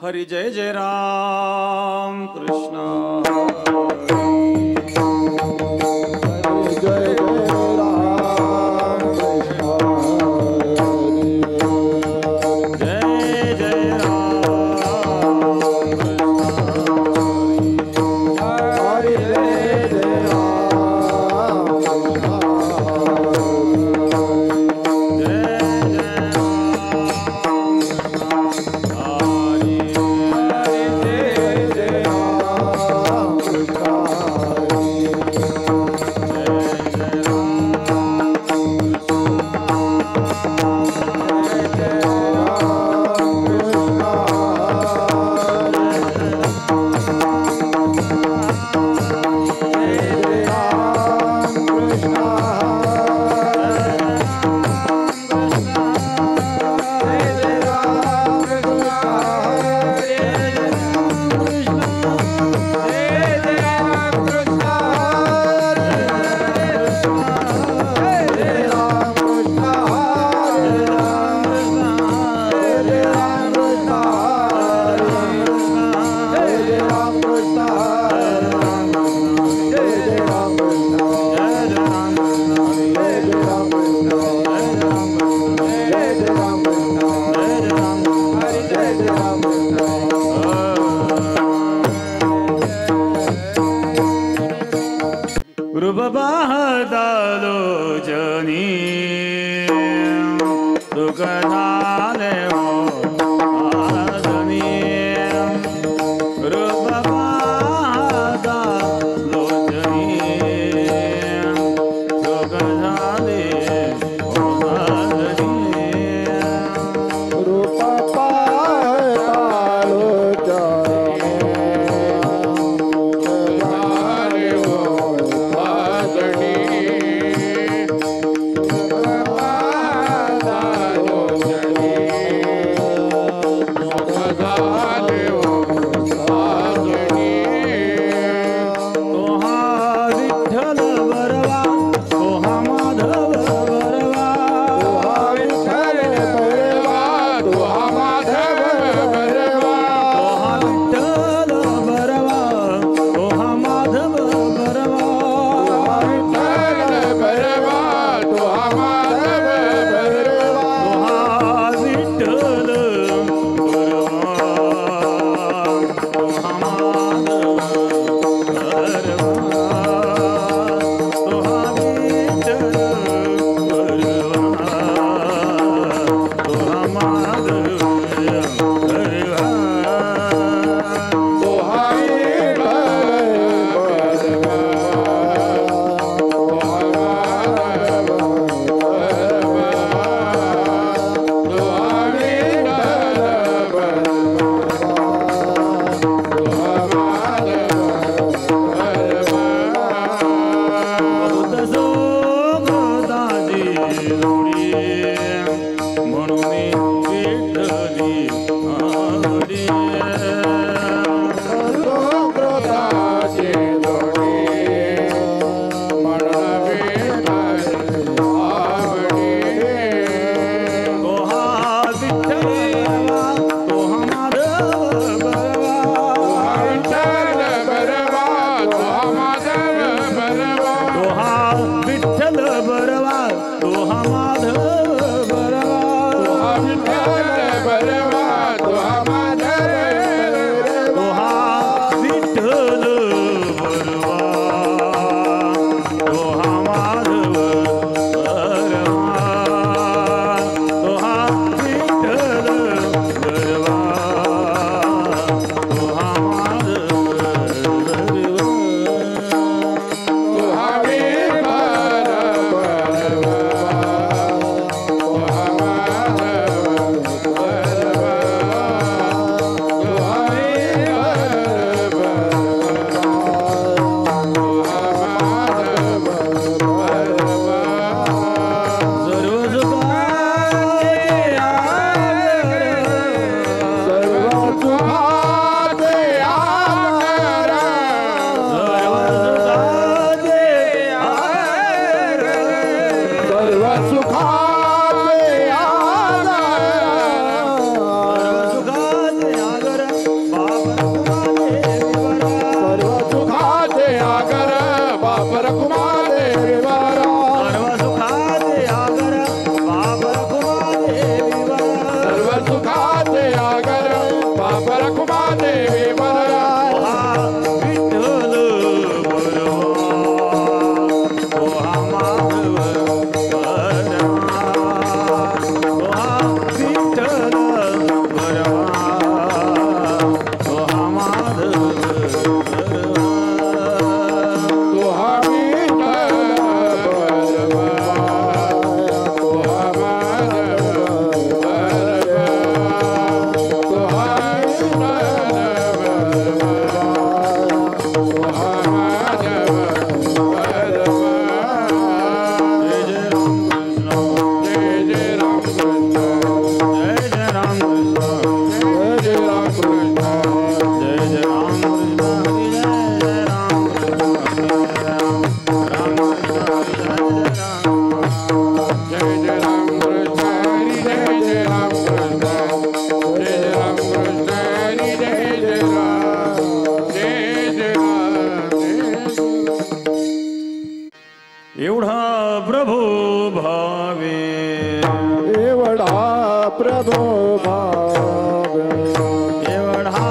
हरि जय जय राम कृष्ण प्रभो भावे एवढा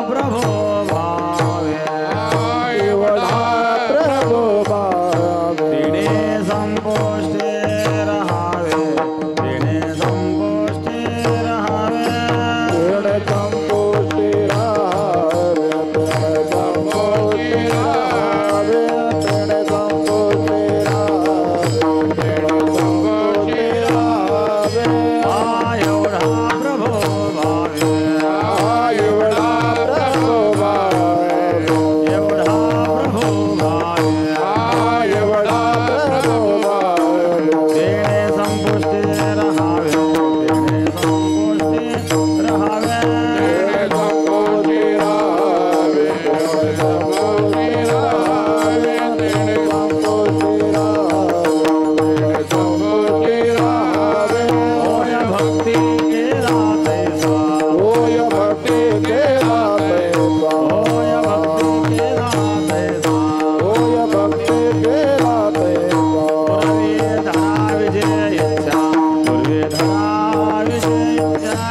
प्रभो भावे एवढा प्रभो भावे तिने संपोष्टे रहावे तिने संपोष्टे रहावे तिने संपोष्टे रहावे तिने संपोष्टे रहावे तिने संपोष्टे रहावे एवढा प्रभो भावे एवढा प्रभो भावे एवढा प्रभो भावे एवढा प्रभो भावे तिने संपुष्टे रहावे तिने संपुष्टे रहावे संपोष्टे रहावे संपोष्टे रहावे तिने संपोष्टे रहावे संपोष्टे रहावे होय भक्ती केला तैसा होय भक्ती केला तैसा होय भक्ती केला तैसा होय भक्ती केला तैसा पूर्वी धरा विजय इच्छा पूर्वी धरा विजय इच्छा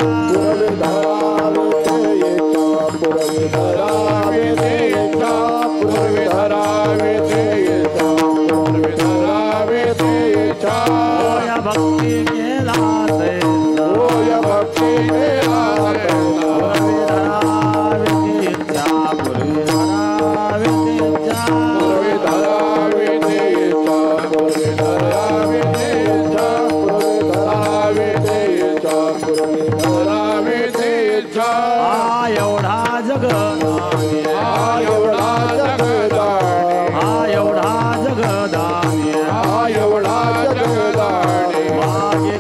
पुरवी धरावे ते इच्छा पुरवी धरावे ते इच्छा पुरवी धरावे ते इच्छा होय भक्ती केला तैसा होय भक्ती केला तैसा पूर्वी धरा विजय इच्छा पूर्वी धरा विजय इच्छा पुरवी धरावे ते इच्छा पुरवी धरावे ते इच्छा पुरवी धरावे ते इच्छा पुरवी धरावे ते इच्छा एवढा जगदामी एवढा जगदाणे एवढा जगदामी एवढा जगदाणे मागे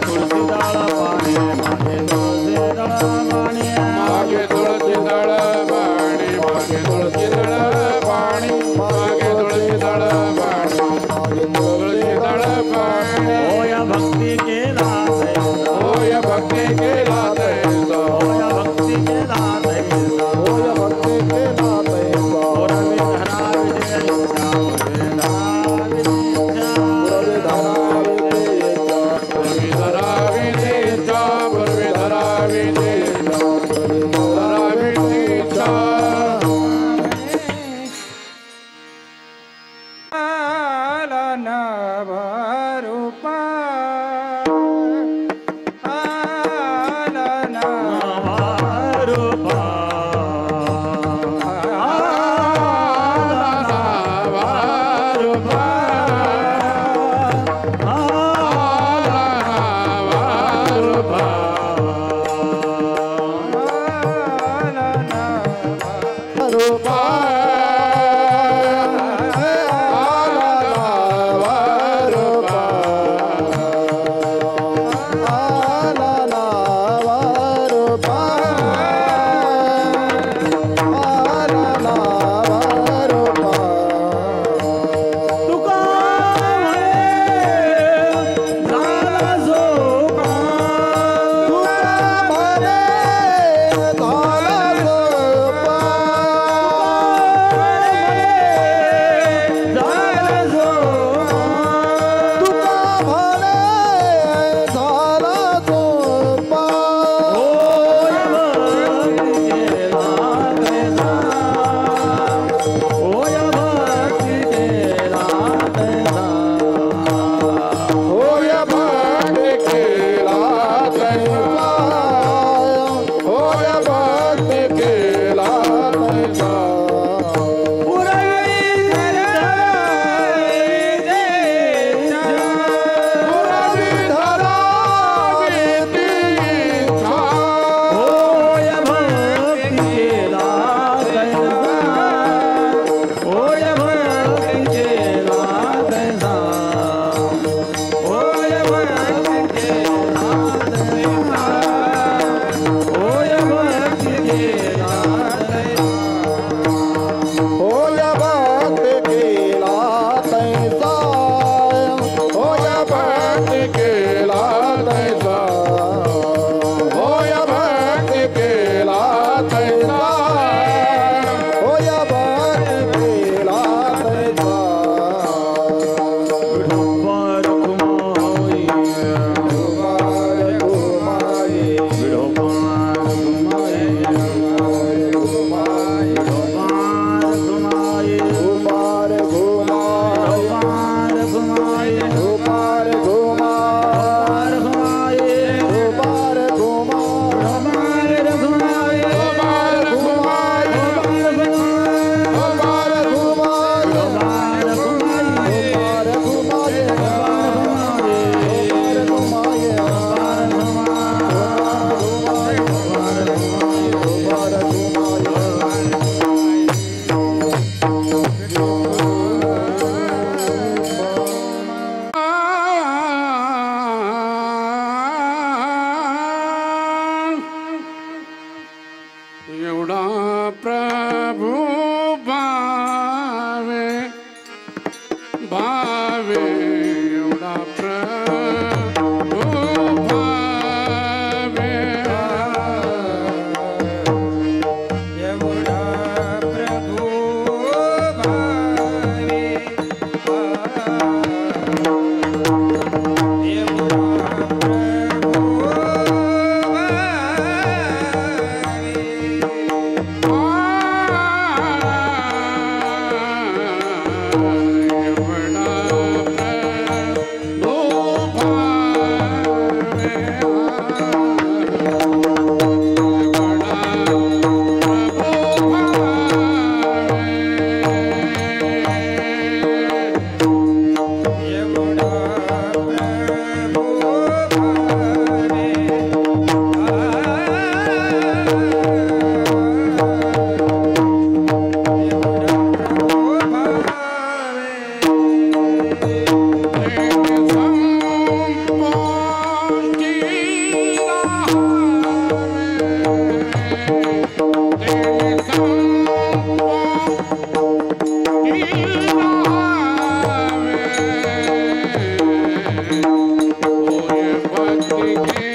भक्ति के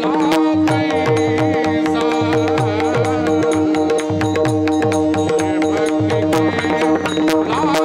लाल सा भक्ति के लाल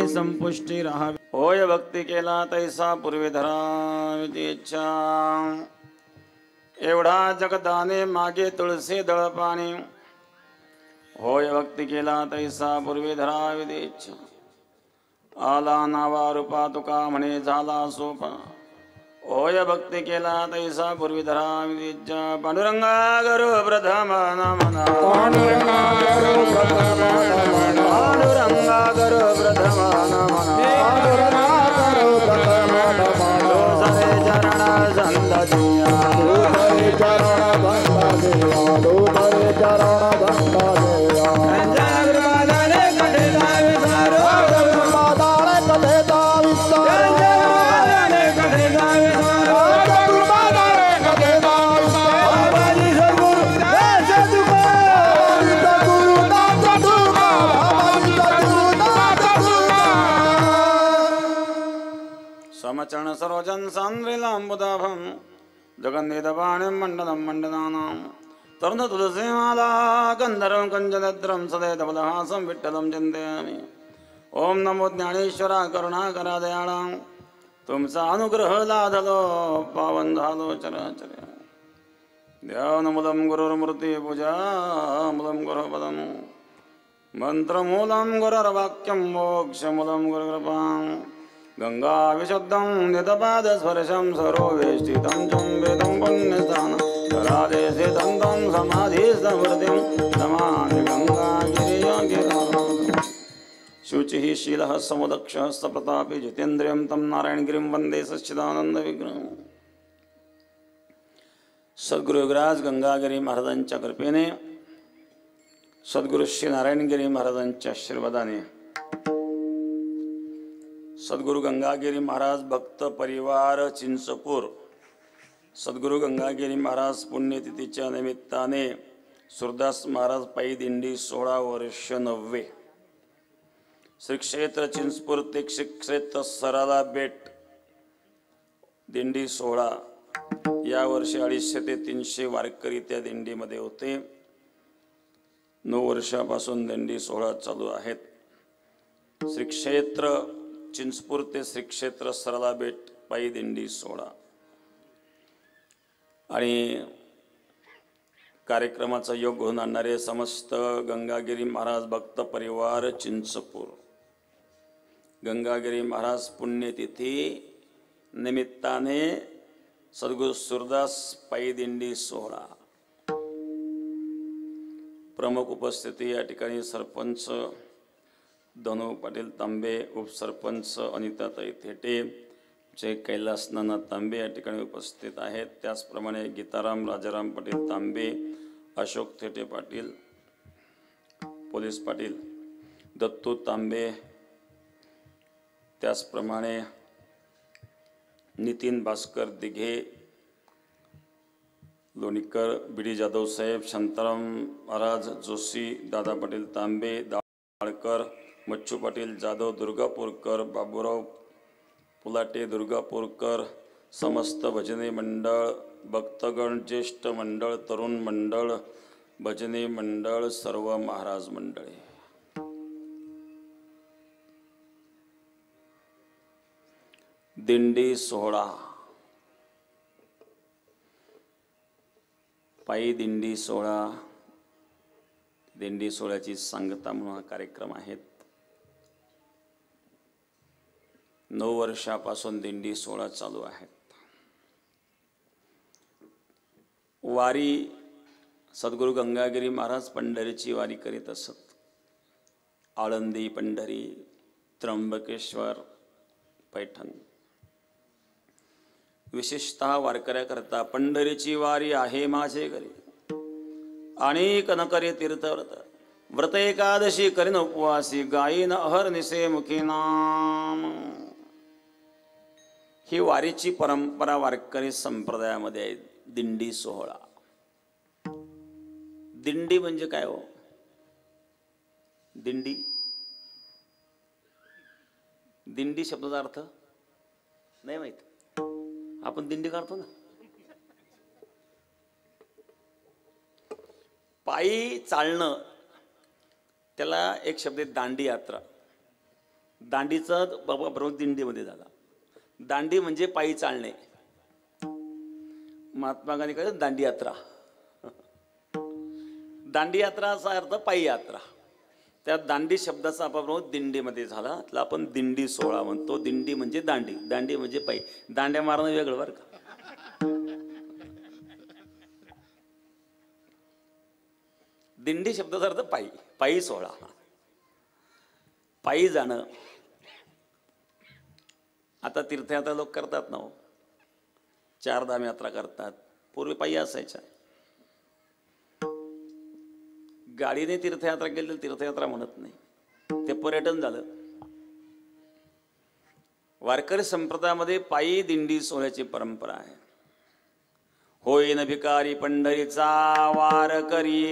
संपुष्टी राहावी. होय भक्ती केला तैसा पूर्वी धरावी इच्छा. एवढा जगदाने मागे तुळसी दळपाणी. होय भक्ती केला तैसा पूर्वी धरावी इच्छा. आला नावा रूपा तुका म्हणे झाला सोपा. होय भक्ती केला तैसा पूर्वी धरावी इच्छा. पांडुरंगा गरु प्रथम नमना. पांडुरंगा गरु प्रथम नमना. पांडुरंगा गरु प्रथम नमना. पांडुरंगा गरु प्रथम नमना. दोसरे चरण संततिया. दोसरे चरण संततिया. दोसरे चरण संततिया. जगन्माताने कटे दाविसारो. जगन्माताने कटे दाविसारो. जगन्माताने कटे दाविसारो. जगन्माताने कटे दाविसारो. बाबाजी सद्गुरु दास तुका. सद्गुरु दास तुका. बाबाजी सद्गुरु दास तुका. समचरण सरोजन सांद्रिलांबुदाभं. जगन्निधपाणिं मण्डलं मण्डनानां. तरुण तुलसीमाला गंधर्वं कंजनद्रं सदैतबलहासं विठ्ठलं चिंतयामि. ओम नमो ज्ञानेश्वरा करुणाकरा दयाळा. तुमचा अनुग्रह लाधलो पावन झालो चराचर. ध्यानमूलं गुरुर्मूर्ती पूजा मूलं गुरुपदं. मंत्रमूलं गुरुर्वाक्यं मोक्षमूलं गुरुकृपां. गंगा विशुद्धं नितपादस्पर्शं सरोवेष्टितं चुम्बितं पुण्यस्थानं. राधेस्थितं तं समाधिस्थमूर्तिं नमामि गंगागिरियोगिरां. शुचिः शीलः समुदक्षः सप्रतापी जितेन्द्रियं तं नारायणगिरिं वन्दे सच्चिदानन्दविग्रहम्. सद्गुरु योगराज गंगागिरी महाराजांच्या कृपेने, सद्गुरु श्री नारायणगिरी महाराजांच्या आशीर्वादाने, सद्गुरु गंगागिरी महाराज भक्त परिवार चिंचपूर, सद्गुरु गंगागिरी महाराज पुण्यतिथीच्या निमित्ताने सुरदास महाराज पायी दिंडी 16 वर्ष 90. श्री क्षेत्र चिंचपूर ते श्री क्षेत्र सराला बेट दिंडी 16. या वर्षी 250 ते 300 वारकरी त्या दिंडीमध्ये होते. 9 वर्षापासून दिंडी 16 चालू आहेत. श्री क्षेत्र चिंचपूर ते श्री क्षेत्र सराला बेट पायी दिंडी 16. आणि कार्यक्रमाचा योग घेऊन आणणारे समस्त गंगागिरी महाराज भक्त परिवार चिंचपूर. गंगागिरी महाराज पुण्यतिथी निमित्ताने सद्गुरु सुरदास पायी दिंडी 16. प्रमुख उपस्थिती या ठिकाणी सरपंच धनु पाटील तांबे, उपसरपंच अनिताताई थेटे, जय कैलास नाना तांबे या ठिकाणी उपस्थित आहेत. त्याचप्रमाणे गीताराम राजाराम पाटील तांबे, अशोक थेटे पाटील, पोलीस पाटील दत्तू तांबे, त्याचप्रमाणे नितीन भास्कर दिघे, लोणीकर, बीडी जाधव साहेब, शांताराम महाराज जोशी, दादा पाटील तांबे, दाळकर, मच्छू पाटील जाधव दुर्गापूरकर, बाबूराव पुलाटे दुर्गापूरकर, समस्त भजनी मंडळ, भक्तगण, ज्येष्ठ मंडळ, तरुण मंडळ, भजनी मंडळ, सर्व महाराज मंडळे. दिंडी 16 पायी दिंडी 16 दिंडी सोहळ्याची सांगता म्हणून हा कार्यक्रम आहे. 9 वर्षापासून दिंडी सोहळा चालू आहे. वारी सद्गुरू गंगागिरी महाराज पंढरीची वारी करीत असत. आळंदी, पंढरी, त्र्यंबकेश्वर, पैठण. विशेषतः वारकऱ्याकरता पंढरीची वारी आहे माझे घरी. अनेक न करे तीर्थव्रत, व्रत एकादशी करीन उपवासी, गायीन अहर्निशे मुखी नाम. ही वारीची परंपरा वारकरी संप्रदायामध्ये आहे. दिंडी सोहळा. दिंडी म्हणजे काय हो? दिंडी, दिंडी शब्दाचा अर्थ नाही माहित. आपण दिंडी काढतो ना. पायी चालणं त्याला एक शब्द आहे दांडी यात्रा. दांडीचा बरोबर दिंडीमध्ये झाला. दांडी म्हणजे पायी चालणे. महात्मा गांधी काय दांडी यात्रा. दांडी यात्राचा अर्थ पायी यात्रा. त्या दांडी शब्दाचा आपण दिंडीमध्ये झाला. त्याला आपण दिंडी सोहळा म्हणतो. दिंडी म्हणजे दांडी, दांडी म्हणजे पायी. दांड्या मारणं वेगळं बरं का. दिंडी शब्दाचा अर्थ पायी, पायी सोहळा. पायी जाणं. आता तीर्थयात्रा लोक करतात ना हो. 4 धाम यात्रा करतात. पूर्वी पायी असायच्या. गाडीने तीर्थयात्रा केली तर तीर्थयात्रा म्हणत नाही, ते पर्यटन झालं. वारकरी संप्रदायामध्ये पायी दिंडी सोहळ्याची परंपरा आहे. होईन भिकारी पंढरीचा वारकरी.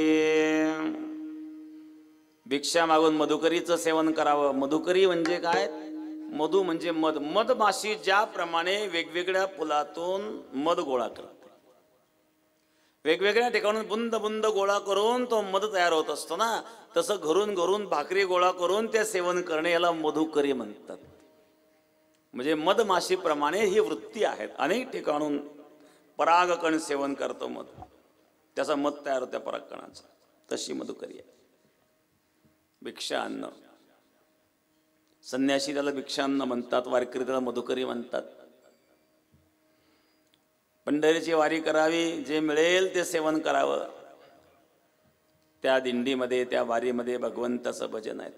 भिक्षा मागून मधुकरीचं सेवन करावं. मधुकरी म्हणजे काय? मधु म्हणजे मध. मधमाशी ज्याप्रमाणे वेगवेगळ्या फुलातून मध गोळा करते, वेगवेगळ्या ठिकाणून बुंद बुंद गोळा करून तो मध तयार होत असतो ना, तसं घरून घरून भाकरी गोळा करून ते सेवन करणे याला मधुकरी म्हणतात. म्हणजे मधमाशीप्रमाणे ही वृत्ती आहे. अनेक ठिकाणून परागकण सेवन करतो मध, त्याचा मध तयार होत्या परागकणाचा. तशी मधुकरी आहे. भिक्षान्न. संन्यासी त्याला भिक्षान्न म्हणतात, वारकरी त्याला मधुकरी म्हणतात. पंढरीची वारी करावी, जे मिळेल ते सेवन करावं. त्या दिंडीमध्ये, त्या वारीमध्ये भगवंताचं भजन आहे.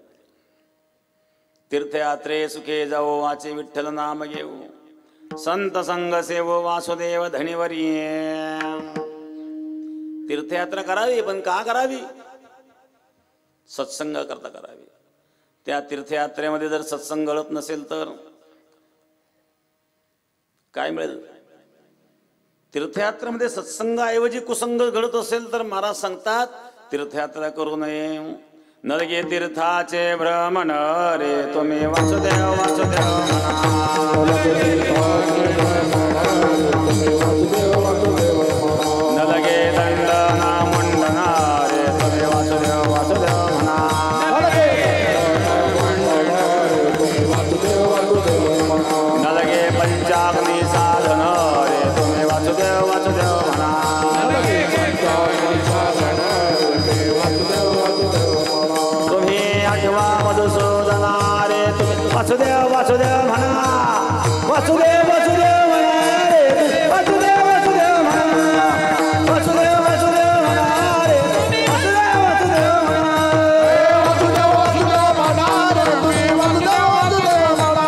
तीर्थयात्रे सुखे जाओ, वाचे विठ्ठल नाम घेऊ, संत संग सेवो वासुदेव धनिवरी. तीर्थयात्रा करावी, पण का करावी? सत्संग करता करावी. त्या तीर्थयात्रेमध्ये जर सत्संग घडत नसेल तर काय मिळेल? तीर्थयात्रेमध्ये सत्संगाऐवजी कुसंग घडत असेल तर महाराज सांगतात तीर्थयात्रा करू नये. नलगे तीर्थाचे भ्रमण रे तुम्ही वासुदेव वासुदेव नलगे दंडना मुंडना रे तुम्ही वासुदेव वासुदेव नलगे पंचाग्नी साधन रे तुम्ही वासुदेव वासुदेव मधुसूदना रे तुम्ही वासुदेव वासुदेव म्हणा. वासुदेव वासुदेव म्हणा रे वासुदेव वासुदेव म्हणा. वासुदेव वासुदेव म्हणा रे वासुदेव वासुदेव म्हणा. वासुदेव वासुदेव म्हणा रे तुम्ही वासुदेव वासुदेव म्हणा.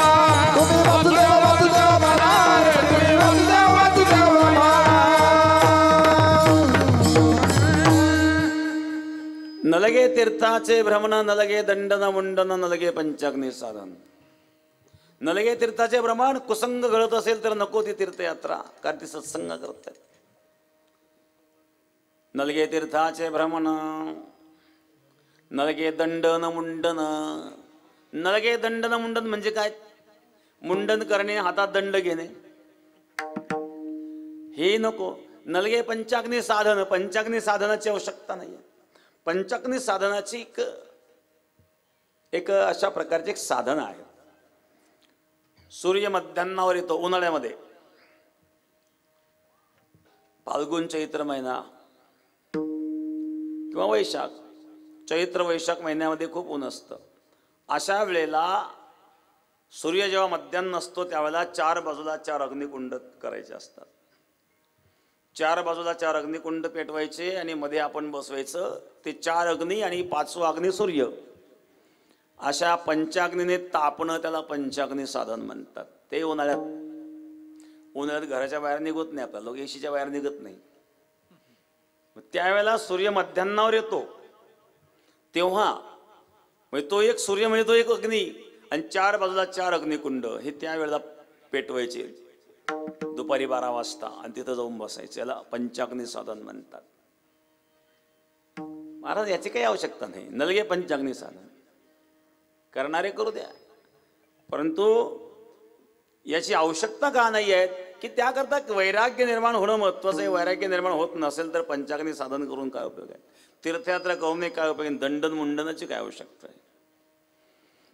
तुम्ही वासुदेव वासुदेव म्हणा रे तुम्ही वासुदेव वासुदेव म्हणा. नलगे तीर्थाचे भ्रमण, नलगे दंडन मुंडन, नलगे पंचाग्नी साधन. नलगे तीर्थाचे भ्रमण, कुसंग घडत असेल तर नको ती तीर्थयात्रा, कारण ती सत्संग करतात. नलगे तीर्थाचे भ्रमण, नलगे दंडन मुंडन. नलगे दंडन मुंडन म्हणजे काय? मुंडन करणे, हातात दंड घेणे, हे नको. नलगे पंचाग्नी साधन. पंचाग्नी साधनाची आवश्यकता नाही. पंचाग्नी साधनाची एक अशा प्रकारचे एक साधन आहे. सूर्य मध्यान्नावर येतो उन्हाळ्यामध्ये, फाल्गुन चैत्र महिना किंवा वैशाख चैत्र वैशाख महिन्यामध्ये खूप ऊन असतं. अशा वेळेला सूर्य जेव्हा मध्यान्ह असतो त्यावेळेला 4 बाजूला 4 अग्निकुंड करायचे असतात. 4 बाजूला 4 अग्निकुंड पेटवायचे आणि मध्ये आपण बसवायचं. ते 4 अग्नी आणि 5वा अग्नी सूर्य, अशा पंचाग्नीने तापणं त्याला पंचाग्नी साधन म्हणतात. ते उन्हाळ्यात घराच्या बाहेर निघत नाही, आपल्याला लोक एशीच्या बाहेर निघत नाही. त्यावेळेला सूर्य मध्यान्हावर येतो तेव्हा म्हणजे तो एक सूर्य म्हणजे तो एक अग्नी आणि 4 बाजूला 4 अग्निकुंड हे त्यावेळेला पेटवायचे दुपारी 12 वाजता आणि तिथं जाऊन बसायचे. याला पंचाग्नी साधन म्हणतात. महाराज याची काही आवश्यकता नाही, नलगे पंचाग्नी साधन करणारे करू द्या, परंतु याची आवश्यकता का नाही आहे की त्याकरता वैराग्य निर्माण होणं महत्वाचं आहे. वैराग्य निर्माण होत नसेल तर पंचाग्नी साधन करून काय उपयोग आहे? तीर्थयात्रा करून काय उपयोग आहे? दंडन मुंडनाची काय आवश्यकता आहे?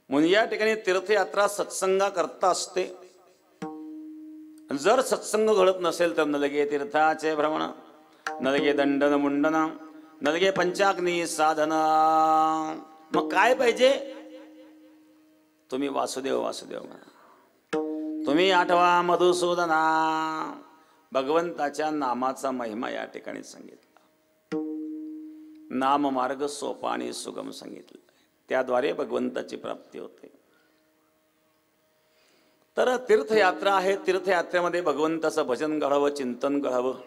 म्हणून या ठिकाणी तीर्थयात्रा सत्संगा करता असते. जर सत्संग घडत नसेल तर नलगे तीर्थाचे भ्रमण, नलगे दंडन मुंडन, नलगे पंचाग्नी साधन. मग काय पाहिजे? तुम्ही वासुदेव वासुदेव म्हणा, तुम्ही आठवा मधुसूदना. भगवंताच्या नामाचा महिमा या ठिकाणी सांगितला. नाम मार्ग सोपा आणि सुगम सांगितलं, त्याद्वारे भगवंताची प्राप्ती होते. तर तीर्थयात्रा आहे, तीर्थयात्रेमध्ये भगवंताचं भजन घडावं, चिंतन घडावं.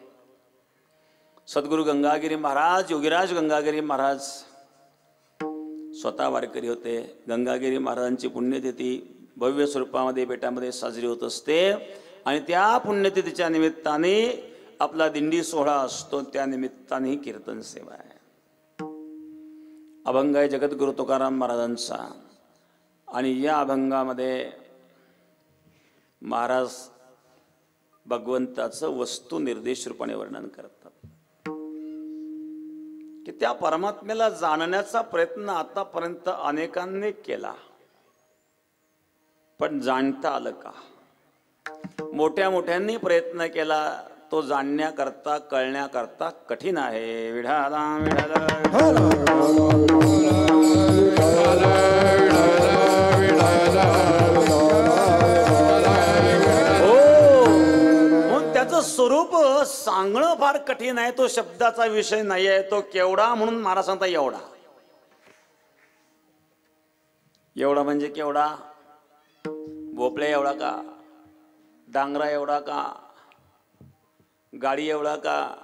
सद्गुरू गंगागिरी महाराज, योगीराज गंगागिरी महाराज स्वतः वारकरी होते. गंगागिरी महाराजांची पुण्यतिथी भव्य स्वरूपामध्ये बेटामध्ये साजरी होत असते आणि त्या पुण्यतिथीच्या निमित्ताने आपला दिंडी सोहळा असतो. त्या निमित्ताने कीर्तन सेवा आहे. अभंग आहे जगद्गुरु तुकाराम महाराजांचा आणि या अभंगामध्ये महाराज भगवंताचं वस्तू निर्देश रूपाने वर्णन करतात की त्या परमात्म्याला जाणण्याचा प्रयत्न आतापर्यंत अनेकांनी केला, पण जाणता आलं का? मोठ्या मोठ्यांनी प्रयत्न केला, तो जाणण्याकरता कळण्याकरता कठीण आहे. विढाला विढाला स्वरूप सांगणं फार कठीण आहे. तो शब्दाचा विषय नाही आहे. तो केवढा म्हणून महाराज सांगता एवढा. एवढा म्हणजे केवढा? भोपळ्या एवढा का? डांगरा एवढा का? गाडी एवढा का?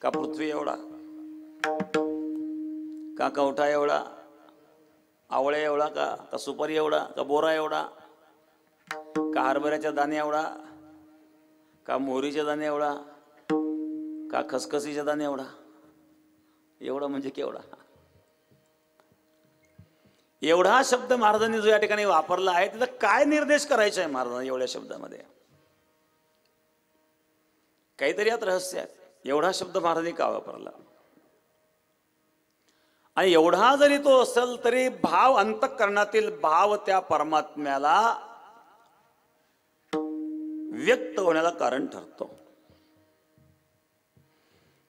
का पृथ्वी एवढा का? कवठा एवढा? आवळे एवढा का? का सुपारी एवढा? का बोरा एवढा? का हरभऱ्याच्या दाणे एवढा? का मोहरीचे दाणे एवढा? का खसखसीचे दाणे एवढा? एवढा म्हणजे केवढा? एवढा शब्द महाराजांनी जो या ठिकाणी वापरला आहे त्याचा काय निर्देश करायचा आहे महाराजांनी एवढ्या शब्दामध्ये? काहीतरी यात रहस्य आहे. एवढा शब्द महाराजांनी का वापरला? आणि एवढा जरी तो असेल तरी भाव, अंतःकरणातील भाव त्या परमात्म्याला व्यक्त होण्याला कारण ठरतो.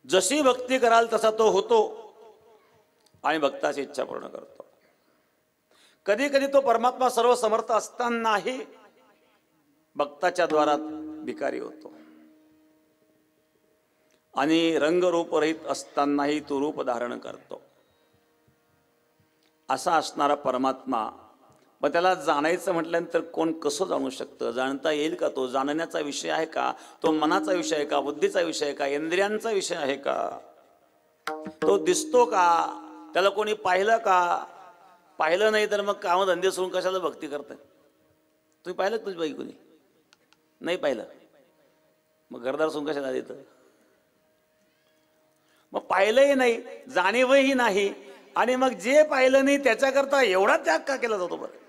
जशी भक्ती कराल तसा तो होतो आणि भक्ताची इच्छा पूर्ण करतो. कधी कधी तो परमात्मा सर्व समर्थ असतानाही भक्ताच्या द्वारात भिकारी होतो आणि रंगरूप रहित असतानाही तो रूप धारण करतो. असा असणारा परमात्मा, मग त्याला जाणायचं म्हटल्यानंतर कोण कसं जाणू शकतं? जाणता येईल का? तो जाणण्याचा विषय आहे का? तो मनाचा विषय आहे का? बुद्धीचा विषय आहे का? इंद्रियांचा विषय आहे का? तो दिसतो का? त्याला कोणी पाहिलं का? पाहिलं नाही तर मग कामधंदे सोडून कशाला भक्ती करताय? तुम्ही पाहिलं तुझी बाई? कोणी नाही पाहिलं मग घरदार सोडून कशाला देतं? मग पाहिलंही नाही, जाणीवही नाही आणि मग जे पाहिलं नाही त्याच्याकरता एवढा त्याग का केला जातो? बरं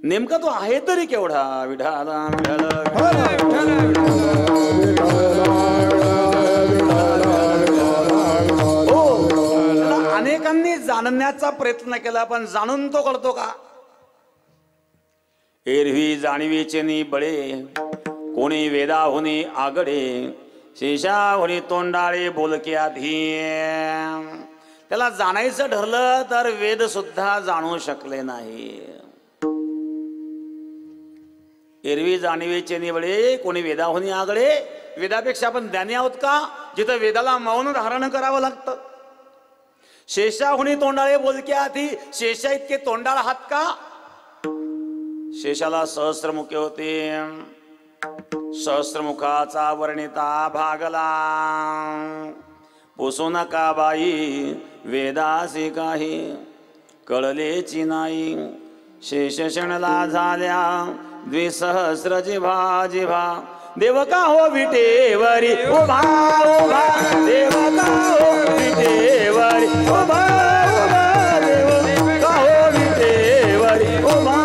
नेमका तो आहे तरी केवढा? विढाला अनेकांनी जाणण्याचा प्रयत्न केला, पण जाणून तो कळतो का? एरवी जाणीवेचे नि बळे, कोणी वेदाहुनी आगडे, शेषाहुनी तोंडाळे बोलक्या धी. त्याला जाणायचं ठरलं तर वेद सुद्धा जाणू शकले नाही. एरवी जाणीवेचे निवळे कोणी वेदाहुनी आगळे. वेदापेक्षा आपण ज्ञानी आहोत का? जिथं वेदाला मौन धारण करावं लागतं. शेषाहुनी तोंडाळे बोलक्या धी. शेषा इतके तोंडाळ आहात का? शेषाला सहस्रमुखे होते. सहस्रमुखाचा वर्णिता भागला. पुसू नका बाई वेदासी काही कळलेची नाही. शेष क्षणला झाल्या द्विसहस्र जिव्हा जिव्हा. देव का हो विटेवरी उभा उभा. देव का हो विटेवरी उभा उभा. देव का हो विटेवरी उभा.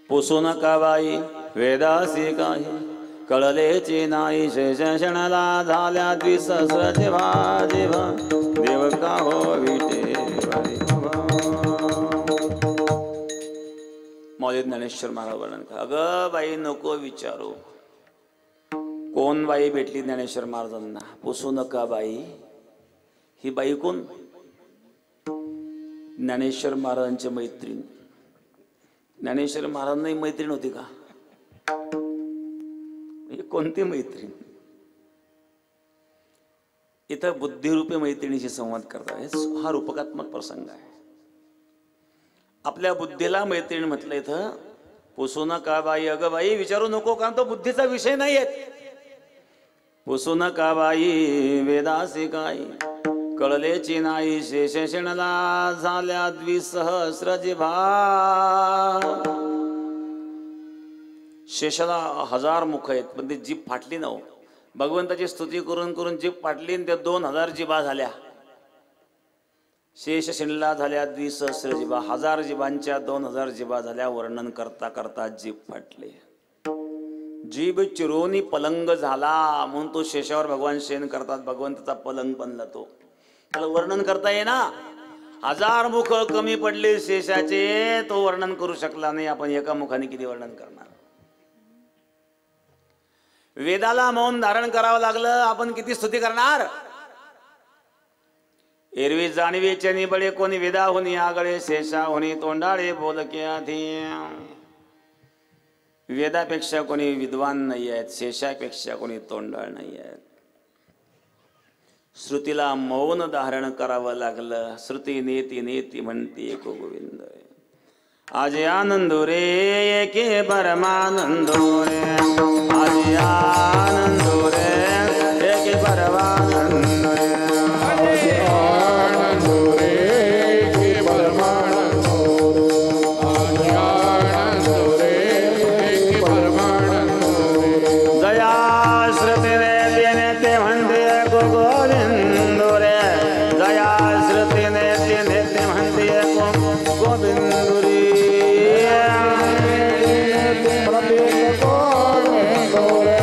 पुसू नका बाई वेदासी काही कळलेची नाही. शेष क्षणाला झाल्या द्विसहस्र जिव्हा जिव्हा. देव का हो विटेवरी उभा. मौली ज्ञानेश्वर महाराज वर्णन करा. अगं बाई नको विचारू. कोण बाई भेटली ज्ञानेश्वर महाराजांना? पुसू नका बाई. ही बाई कोण? ज्ञानेश्वर महाराजांची मैत्रीण. ज्ञानेश्वर महाराजांनाही मैत्रीण होती का? कोणती मैत्रीण? इथं बुद्धिरूपी मैत्रिणीशी संवाद करतात. हा रूपकात्मक प्रसंग आहे. आपल्या बुद्धीला मैत्रीण म्हटलं इथं. पुसू नका बाई. अगं बाई विचारू नको, कारण तो बुद्धीचा विषय नाही आहे. पुसू नका बाई वेदासी काही कळलेची नाही. शेष क्षणला झाल्या द्विसहस्र जिव्हा. शेषाला 1000 मुख आहेत, पण ती जीभ फाटली ना. भगवंताची स्तुती करून करून जीभ फाटली आणि त्या 2000 जिभा झाल्या. शेष क्षणला झाल्या द्विसहस्र जिभा. 1000 जिभांच्या 2000 जिभा झाल्या. वर्णन करता करता जीभ फाटले. जीभ चिरोनी पलंग झाला म्हणून तो शेषावर भगवान शयन करतात. भगवंताचा पलंग बनला तो. त्याला वर्णन करता येईना. 1000 मुख कमी पडले शेषाचे, तो वर्णन करू शकला नाही. आपण एका मुखाने किती वर्णन करणार? वेदाला मौन धारण करावं लागलं, आपण किती स्तुती करणार? एरवी जाणीवेचे निबळे कोणी वेदाहुनी आगळे. शेषाहुनी तोंडाळे बोलके आधी. वेदापेक्षा कोणी विद्वान नाही आहेत. शेषापेक्षा कोणी तोंडाळ नाही आहेत. श्रुतीला मौन धारण करावं लागलं. श्रुती नेती नेती म्हणते एको गोविंद. आज आनंदो रे एके परमानंदो रे. आज आनंदो रे एके परमानंदो रे. आनंदो रे एके परमानंदो. आज आनंदो रे एके परमानंदो. जया श्रुती रे देणे ते म्हणते एको गोविंद रे. जया श्रुती नेते ते म्हणते एको गोविंद रे. प्रत्येक गोविंदो रे.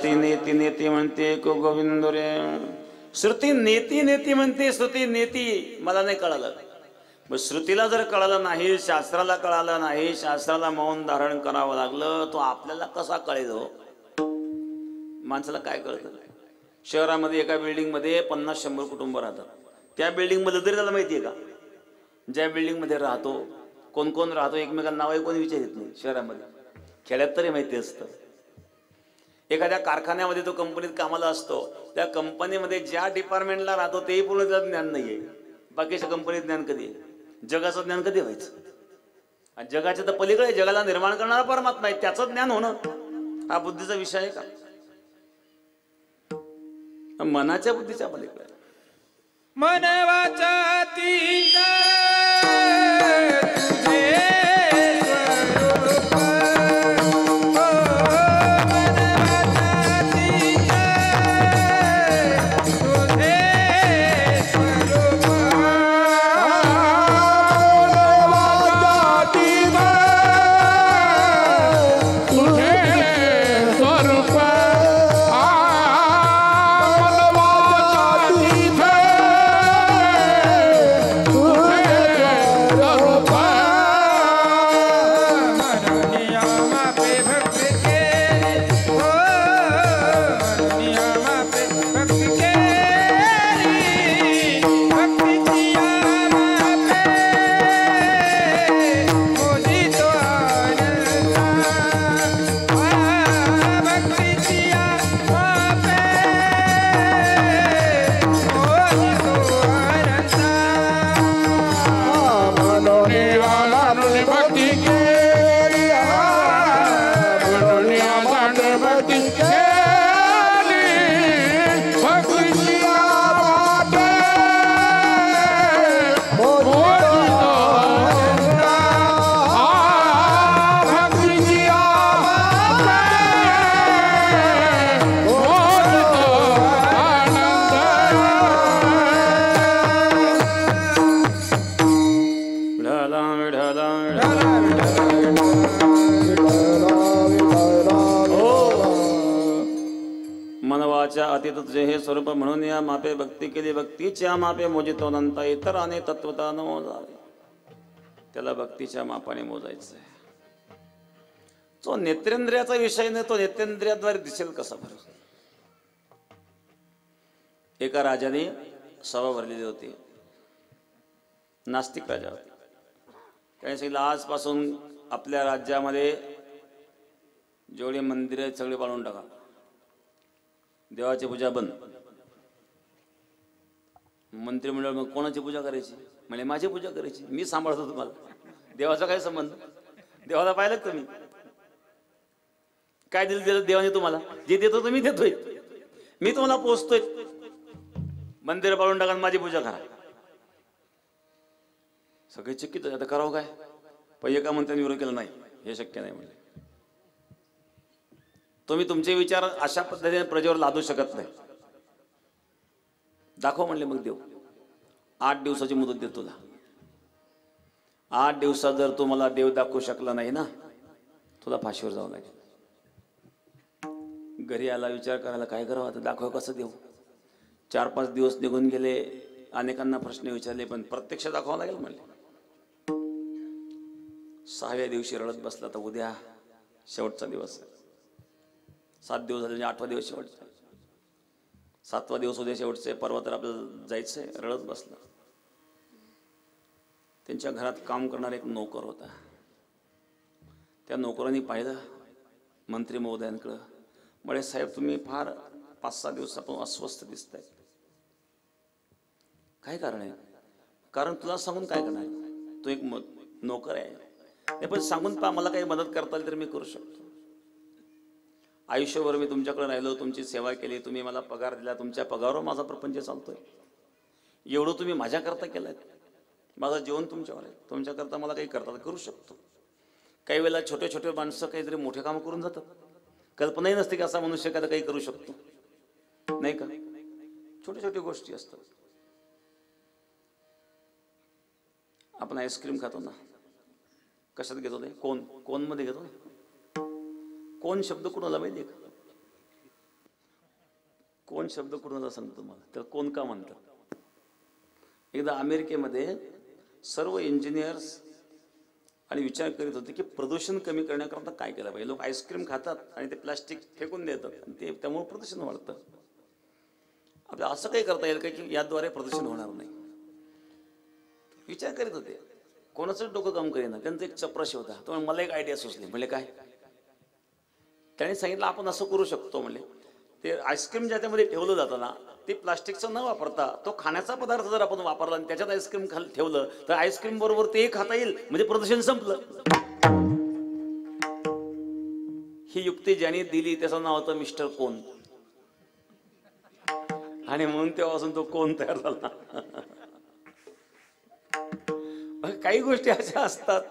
श्रुती नेती नेती म्हणते को गोविंद रे. श्रुती नेती नेती म्हणते, श्रुती नेती मला नाही कळालं. मग श्रुतीला जर कळालं नाही, शास्त्राला कळालं नाही, शास्त्राला मौन धारण करावं लागलं, तो आपल्याला कसा कळेल हो? माणसाला काय कळतं? शहरामध्ये एका बिल्डिंगमध्ये 50-100 कुटुंब राहतात. त्या बिल्डिंगमध्ये तरी त्याला माहिती आहे का ज्या बिल्डिंगमध्ये राहतो कोण कोण राहतो, एकमेकांना नावही कोणी विचारत नाही. शहरामध्ये, खेड्यात तरी माहिती असतं. एखाद्या कारखान्यामध्ये तो कंपनीत कामाला असतो, त्या कंपनीमध्ये ज्या डिपार्टमेंटला राहतो तेही पूर्ण त्याचं ज्ञान नाहीये. बाकीच्या कंपनीत ज्ञान कधी आहे? जगाचं ज्ञान कधी व्हायचं? आणि जगाच्या तर पलीकडे जगाला निर्माण करणारा परमात्मा आहे, त्याचं ज्ञान होणं हा बुद्धीचा विषय आहे का? मनाच्या बुद्धीच्या पलीकडे. मन वाचा तीन तुझे स्वरूप, मन वाचा तीन तुझे स्वरूप, अतीत तुझे हे स्वरूप म्हणून या मापे भक्ती केली, भक्तीच्या मापे मोजितो अनंत, इतराने तत्वता न मोजावे. त्याला भक्तीच्या मापाने मोजायचं आहे. तो नेत्रेंद्रियाचा विषय नाही, तो नेत्रेंद्रियाद्वारे दिसेल कसा बरं? एका राजाने सभा भरलेली होती, नास्तिक राजा होता. त्याने सांगितलं आजपासून आपल्या राज्यामध्ये जेवढे मंदिर आहेत सगळे पाडून टाका, देवाची पूजा बंद. मंत्रिमंडळ मग कोणाची पूजा करायची? म्हणजे माझी पूजा करायची, मी सांभाळतो तुम्हाला. देवाचा काय संबंध? देवाला पाहिलं तुम्ही काय दिलं देवाने तुम्हाला? जे देतो तुम्ही देतोय, मी तुम्हाला पोचतोय. मंदिर पाडून टाका, माझी पूजा करा. सगळे चकित. आता करावं काय? पण एका मंत्र्यांनी विरोध केला, नाही हे शक्य नाही म्हणजे. तुम्ही तुमचे विचार अशा पद्धतीने प्रजेवर लादू शकत नाही. दाखव म्हणले. मग देव 8 दिवसाची मुदत देतो तुला. 8 दिवसात जर तू मला देव दाखवू शकला नाही ना, तुला फाशीवर जावं लागेल. घरी आला, विचार करायला काय करावं आता, दाखव कसं देऊ. 4-5 दिवस निघून गेले, अनेकांना प्रश्न विचारले, पण प्रत्यक्ष दाखवावं लागेल म्हणले. 6व्या दिवशी रडत बसला. तर उद्या शेवटचा दिवस आहे. 7 दिवस झाले, 8वा दिवस शेवटचा. 7वा दिवस उद्या शेवटचा आहे. परवा तर आपल्याला जायचंय. रडत बसला. त्यांच्या घरात काम करणारा एक नोकर होता. त्या नोकरांनी पाहिलं मंत्री महोदयांकडं. बळे साहेब, तुम्ही फार 5-6 दिवसापासून अस्वस्थ दिसताय, काय कारण आहे? कारण तुला सांगून काय करणार, तू एक नोकर आहे. नाही पण सांगून पहा, मला काही मदत करता येईल तर मी करू शकतो. आयुष्यभर मी तुमच्याकडे राहिलो, तुमची सेवा केली, तुम्ही मला पगार दिला, तुमच्या पगारावर माझा प्रपंच चालतोय. एवढं तुम्ही माझ्याकरता केलंय, माझं जीवन तुमच्यावर आहे. तुमच्याकरता मला काही करता करू शकतो. काही वेळेला छोटे छोटे माणसं काहीतरी मोठे कामं करून जातात. कल्पनाही नसते की असा मनुष्य एखादा काही करू शकतो, नाही का? छोटी छोटी गोष्टी असतात. आपण आईस्क्रीम खातो ना, कशात घेतो ते? कोन मध्ये घेतो ना. कोण शब्द कोणाला माहिती आहे का? शब्द कुणाला सांगतो तुम्हाला, त्याला कोण का म्हणतात. एकदा अमेरिकेमध्ये सर्व इंजिनियर्स आणि विचार करीत होते की प्रदूषण कमी करण्याकरता काय केलं पाहिजे. लोक आईस्क्रीम खातात आणि ते प्लास्टिक फेकून देतात आणि ते त्यामुळे प्रदूषण वाढतं. आपल्याला असं काही करता येईल का की याद्वारे प्रदूषण होणार नाही. विचार करीत होते, कोणाचं डोकं काम करेना. त्यांचा एक चपराशी होता, तो मला एक आयडिया सुचली. म्हणले काय? त्याने सांगितलं आपण असं करू शकतो. म्हणले ते आईस्क्रीम ज्याच्यामध्ये ठेवलं जातं ना, ते प्लास्टिकचं न वापरता तो खाण्याचा पदार्थ जर आपण वापरला आणि त्याच्यात आईस्क्रीम खाली ठेवलं तर आईस्क्रीम बरोबर ते खाता येईल, म्हणजे प्रदूषण संपलं. ही युक्ती ज्याने दिली त्याचं नाव होतं मिस्टर कोन. आणि म्हणून तेव्हापासून तो कोण तयार झाला. काही गोष्टी अशा असतात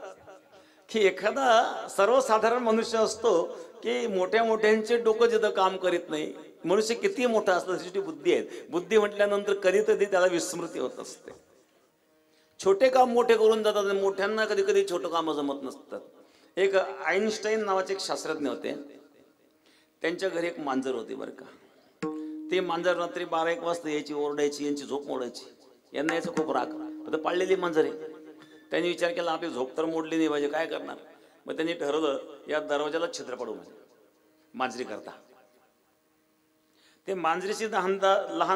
की एखादा सर्वसाधारण मनुष्य असतो की मोठ्या मोठ्यांचे डोकं जिथं काम करीत नाही. मनुष्य किती मोठा असतं त्याची बुद्धी आहे. बुद्धी म्हटल्यानंतर कधी कधी त्याला विस्मृती होत असते. छोटे काम मोठे करून जातात आणि मोठ्यांना कधी कधी छोटं काम जमत नसतात. एक आईन्स्टाईन नावाचे एक शास्त्रज्ञ होते. त्यांच्या घरी एक मांजर होती बरं का. ते मांजर रात्री 12-1 वाजता यायची, ओरडायची, यांची झोप मोडायची. यांना याचं खूप राग. आता पाळलेली मांजर आहे. त्यांनी विचार केला आपली झोप तर मोडली नाही पाहिजे, काय करणार. मग त्यांनी ठरवलं या दरवाजाला छिद्र पाडू मांजरी करता. ते मांजरीची लहान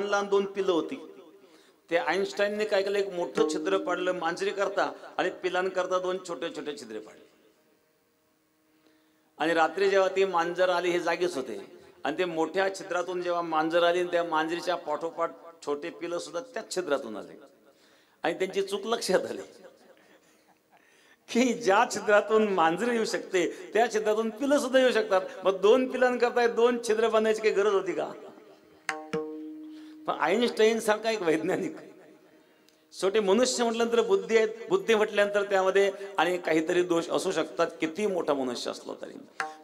लहान 2 पिलं होती. ते आईन्स्टाईनने काय केलं, एक मोठं छिद्र पाडलं मांजरी करता आणि पिलांकरता 2 छोटे छोटे छिद्रे पाडले. आणि रात्री जेव्हा ती मांजर आली हे जागीच होते आणि ते मोठ्या छिद्रातून जेव्हा मांजर आली त्या मांजरीच्या पाठोपाठ छोटे पिलं सुद्धा त्याच छिद्रातून आले. आणि त्यांची चूक लक्षात आली की ज्या छिद्रातून मांजर येऊ शकते त्या छिद्रातून पिलं सुद्धा येऊ शकतात. मग 2 पिलांकरता 2 छिद्र बांधायची काही गरज होती का. पण आईन्स्टाईन सारखा एक वैज्ञानिक, शेवटी मनुष्य म्हटल्यानंतर बुद्धी आहे. बुद्धी म्हटल्यानंतर त्यामध्ये आणि काहीतरी दोष असू शकतात, किती मोठा मनुष्य असलो तरी.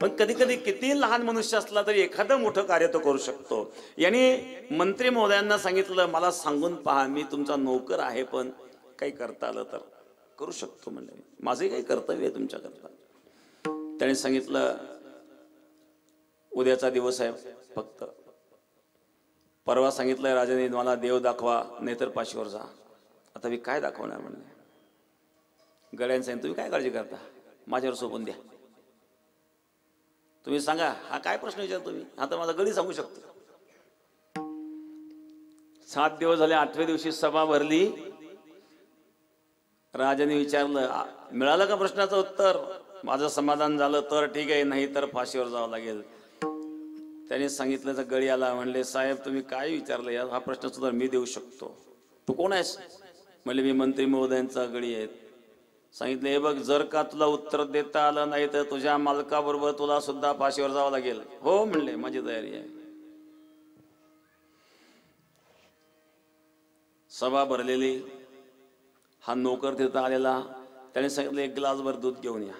पण कधी कधी किती लहान मनुष्य असला तरी एखादं मोठं कार्य तो करू शकतो. यांनी मंत्री महोदयांना सांगितलं मला सांगून पहा, मी तुमचा नोकर आहे पण काही करता आलं तर करू शकतो. म्हणले माझे काही कर्तव्य आहे तुमच्याकरता. त्याने सांगितलं उद्याचा दिवस आहे, फक्त परवा सांगितलंय राजाने मला देव दाखवा नाहीतर पाशीवर जा. आता मी काय दाखवणार म्हणले. गड्याने सांगितलं तुम्ही काय काळजी करता, माझ्यावर सोपून द्या. तुम्ही सांगा हा काय प्रश्न विचार तुम्ही, हा तर माझा गडी सांगू शकतो. 7 दिवस झाले. 8व्या दिवशी सभा भरली. राजाने विचारलं मिळालं का प्रश्नाचं उत्तर. माझं समाधान झालं तर ठीक आहे, नाही तर फाशीवर जावं लागेल. त्याने सांगितलं गडी आला. म्हणले साहेब तुम्ही काय विचारलं यार, हा प्रश्न सुद्धा मी देऊ शकतो. तू कोण आहेस. म्हणले मी मंत्री महोदयांचा गडी आहे. सांगितलं हे बघ जर का तुला उत्तर देता आलं नाही तर तुझ्या मालकाबरोबर तुला सुद्धा फाशीवर जावं लागेल. हो म्हणले माझी तयारी आहे. सभा भरलेली. हा नोकर तिथं आलेला. त्याने सांगितलं 1 ग्लासभर दूध घेऊन या.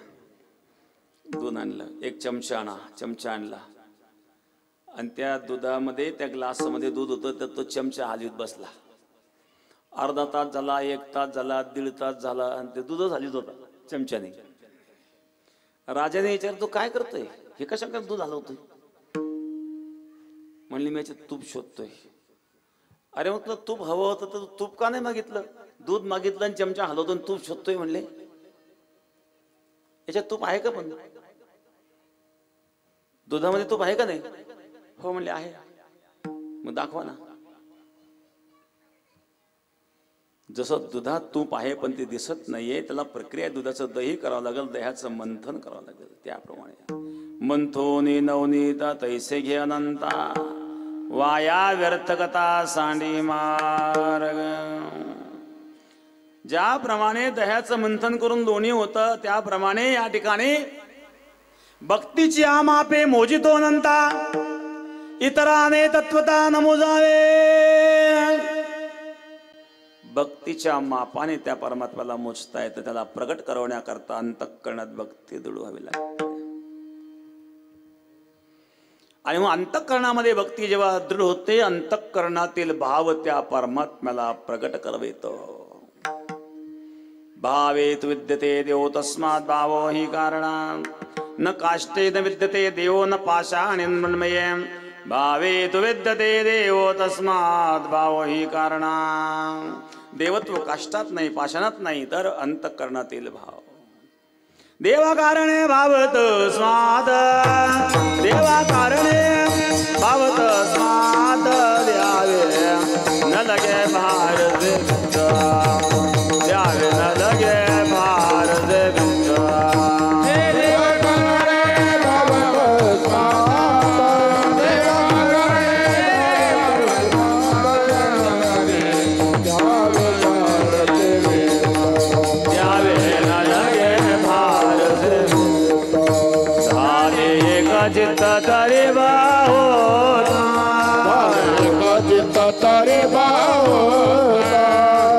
दूध आणलं. 1 चमचा आणा. चमचा आणला आणि त्या दुधामध्ये त्या ग्लासमध्ये दूध होतं तर तो चमचा हलवीत बसला. अर्धा तास झाला, 1 तास झाला, 1.5 तास झाला आणि ते दूधच हलवीत होता चमच्याने. राजाने विचारतो काय करतोय, हे कशाकडे दूध हलवतोय. म्हणली मी याच्यात तूप शोधतोय. अरे मग तुला तूप हवं होतं तर तूप का नाही मागितलं. दूध मागितलं आणि चमचा हलवतो आणि तूप शोधतोय. म्हणले याच्यात तूप आहे का, पण दुधामध्ये तूप आहे का नाही. हो म्हणले आहे. मग दाखवा ना. जसं दुधात तूप आहे पण ते दिसत नाहीये, त्याला प्रक्रिया दुधाचं दही करावं लागेल, दह्याचं मंथन करावं लागेल. त्याप्रमाणे मंथोनी नवनीता तैसे घे अनंता वाया व्यर्थकता सांडी मार्ग. ज्याप्रमाणे दह्याचं मंथन करून दोन्ही होतं त्याप्रमाणे या ठिकाणी भक्तीची आमापे मोजितो अनंता इतराने तत्वता नमोजावे. भक्तीच्या मापाने त्या परमात्म्याला मोजता येतं. त्याला प्रगट करवण्याकरता अंतःकरणात भक्ती दृढ व्हावी लागते. आणि मग अंतःकरणामध्ये भक्ती जेव्हा दृढ होते अंतःकरणातील भाव त्या परमात्म्याला प्रगट करवितो. भावेत विद्यते देव तस्मात् भावो हि कारणा न काष्टे न विद्यते देवो न पाषाणेन मृण्मये भावे तु विद्यते देवो तस्मात् भावो हि कारणा. देवत्व काष्टात नाही, पाषाणात नाही, तर अंतःकरणातील भाव. देवा कारणे भावत स्माद, देवा कारणे भावत स्माद, द्यावे न लगे भार से भिक्षा, द्यावे न लगे भार से भिक्षा. चित्त तरे बाहोता,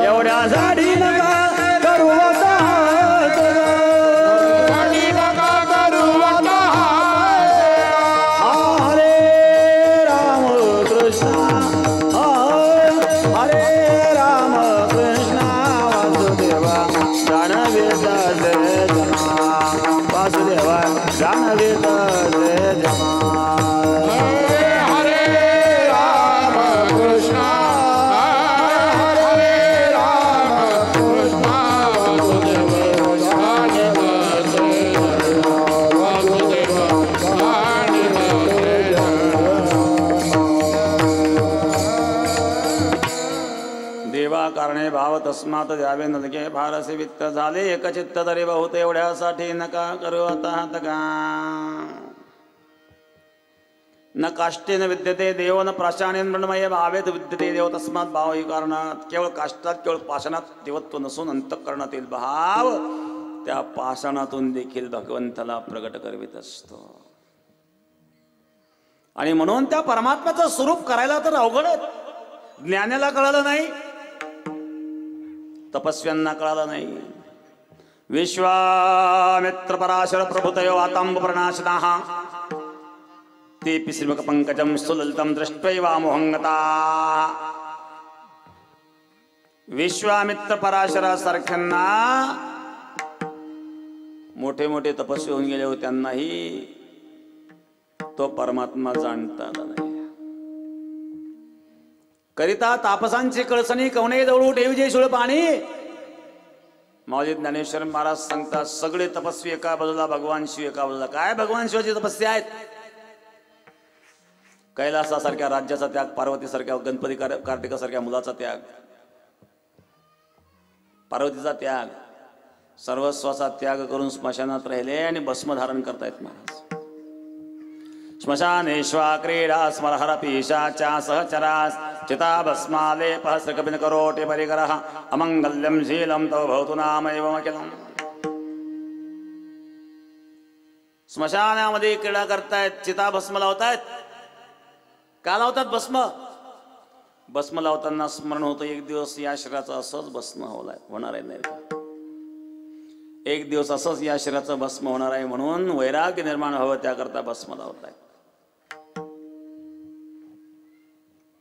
एवढ्यासाठी नका करू आता हरे राम कृष्ण, हरे राम कृष्ण वासुदेवा जानवेदा जय जना, वासुदेवा जानवेदा जय जना. कारणे भाव तस्मात द्यावे नलगे भारसे वित्त झाले एकचित्त तरी बहुत, एवढ्यासाठी नका करू आता का. न काष्टेन विद्यते देव न प्राशानेन मृण्मय भावेत विद्यते देव तस्मात भाव ही कारणात. केवळ काष्टात केवळ पाषाणात देवत्व नसून अंतःकरणातील भाव त्या पाषाणातून देखील भगवंताला प्रगट करवित असतो. आणि म्हणून त्या परमात्म्याचं स्वरूप करायला तर अवघडच. ज्ञानाला कळालं नाही, तपस्व्यांना कळालं नाही. विश्वामित्र पराशर प्रभुतयो आतांब प्रणाशनाः तेपि श्रीमुख पंकजं सुललितं दृष्ट्वैवा मोहंगता. विश्वामित्र पराशरासारख्यांना मोठे मोठे तपस्वी होऊन गेले होते, त्यांनाही तो परमात्मा जाणता आला नाही. करिता तापसांची कळसणी कवणे जवळ ठेवीजे शुळ पाणी. माऊली ज्ञानेश्वर महाराज सांगतात सगळे तपस्वी एका बाजूला, भगवान शिव एका बाजूला. काय भगवान शिवाची तपस्या आहेत? कैलासासारख्या राज्याचा त्याग, पार्वतीसारख्या गणपती कार्तिकासारख्या मुलाचा त्याग, पार्वतीचा त्याग, सर्वस्वाचा त्याग करून स्मशानात राहिले आणि भस्म धारण करतायत महाराज. श्मशानेश्वा क्रीडा स्मरहर पीशाच्या सहचरास चिता भस्मालेपः श्रीकपिन करोटे परिकरः अमंगल्यं शीलं तव भवतु नामैवमखिलम्. स्मशानामध्ये क्रीडा करतायत, चिता भस्म लावतायत. का लावतात भस्म? भस्म लावताना स्मरण होतं एक दिवस या शरीराचं असंच भस्म होणार आहे. नाही एक दिवस असंच या शरीराचं भस्म होणार आहे, म्हणून वैराग्य निर्माण हवं त्याकरता भस्म लावतायत.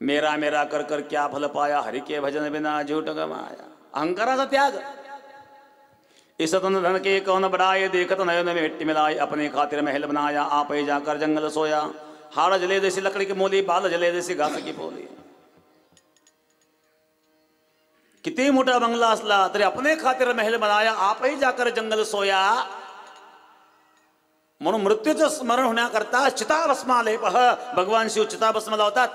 मेरा मेरा कर कर क्या फल पाया, हरि के भजन बिना झूठ गमाया. अहंकाराचा त्याग. इसतन धन के कौन बढ़ाए, देखत नयन में मिट्टी मिलाए, अपने खातिर महल बनाया, आप ही जाकर जंगल सोया. हाड़ जले जैसी लकड़ी की मोली, बाल जले जैसी घास की पोली. किती मोठा बंगला असला तरी अपने खातिर महल बनाया, आप ही जाकर जंगल सोया. म्हणून मृत्यूचं स्मरण होण्याकरता चिता भस्मालेपः भगवान शिव चिता भस्म लावतात.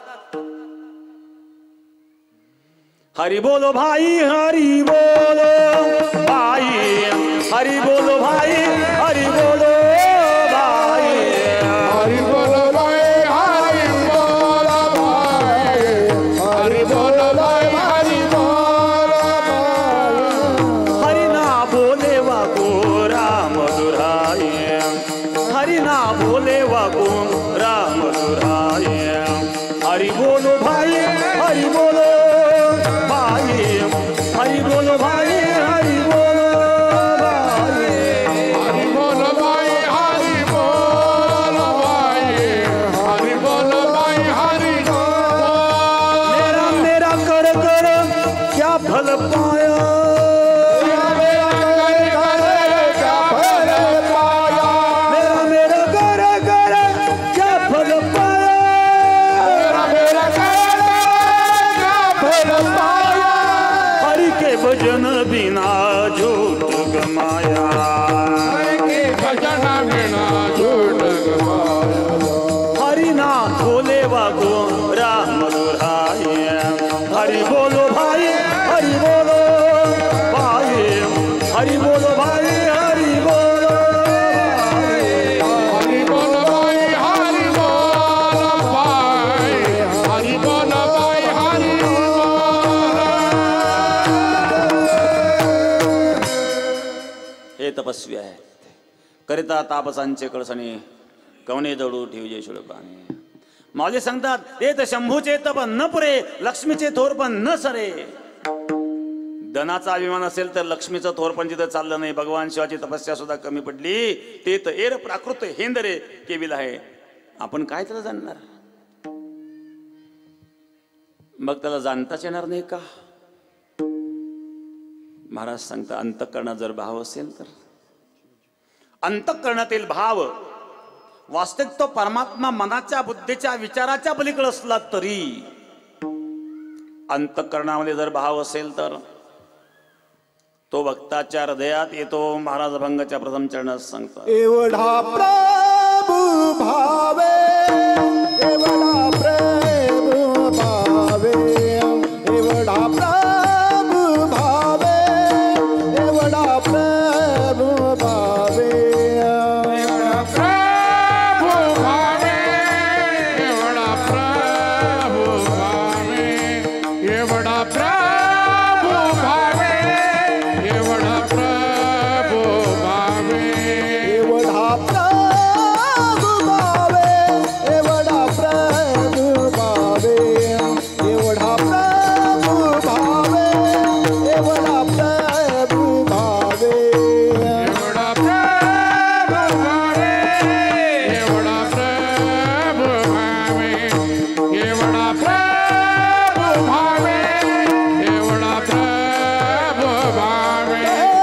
हरि बोलो भाई, हरि बोलो भाई, हरि बोलो भाई, हरि बोलो भाई, हरि बोलो भाई, हरि बोलो भाई, हरि बोलो भाई, हरि बोलो भाई. हरि ना बोले वाको राम दुराये, हरि ना बोले वाको राम दुराये. हरि बोलो भाई, हरि बोलो भाई, हरि बोलो भाई, हरि बोलो भाई. माया भजन बिना झूठ गवाया हरिना भोले वागो राम दुराय हरि बोलो भाई हरि बोलो भाई हरि बोलो भाई हरि बोलो हरि बोल भाई हरि बोल भाई हरि बोल भाई हरि हे तपस्वी आहे करिता तापसांचे कळसणी कवने जडू ठेवजे शुळपाने माऊली सांगतात ते तर शंभूचे तप न पुरे लक्ष्मीचे थोर पण न सरे धनाचा अभिमान असेल तर लक्ष्मीचं थोर पण जिथं चाललं नाही भगवान शिवाची तपस्या सुद्धा कमी पडली ते तर एर प्राकृत हेंदरे केविल आहे आपण काय त्याला जाणणार मग त्याला जाणताच येणार नाही का महाराज सांगता अंतःकरणात जर भाव असेल तर अंतःकरणातील भाव वास्तविक तो परमात्मा मनाच्या बुद्धीच्या विचाराच्या पलीकडे असला तरी अंतःकरणामध्ये जर भाव असेल तर तो भक्ताच्या हृदयात येतो महाराज अभंगाच्या प्रथम चरणात सांगतात एवढा प्रभु भावे एवढा प्रभु भावे एवढा प्रभु भावे एवढा प्रभु भावे प्रभु भावे एवढा प्रभु भावे एवढा प्रभु भावे एवढा प्रभु भावे एवढा प्रभु भावे एवढा प्रभु भावे एवढा प्रभु भावे एवढा प्रभु भावे एवढा प्रभु भावे एवढा प्रभु भावे एवढा प्रभु भावे एवढा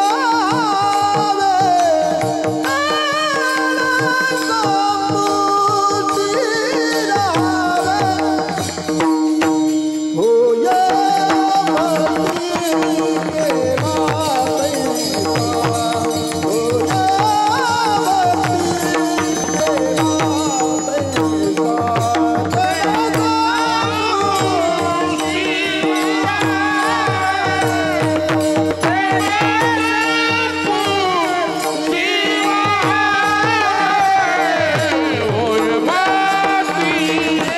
प्रभु भावे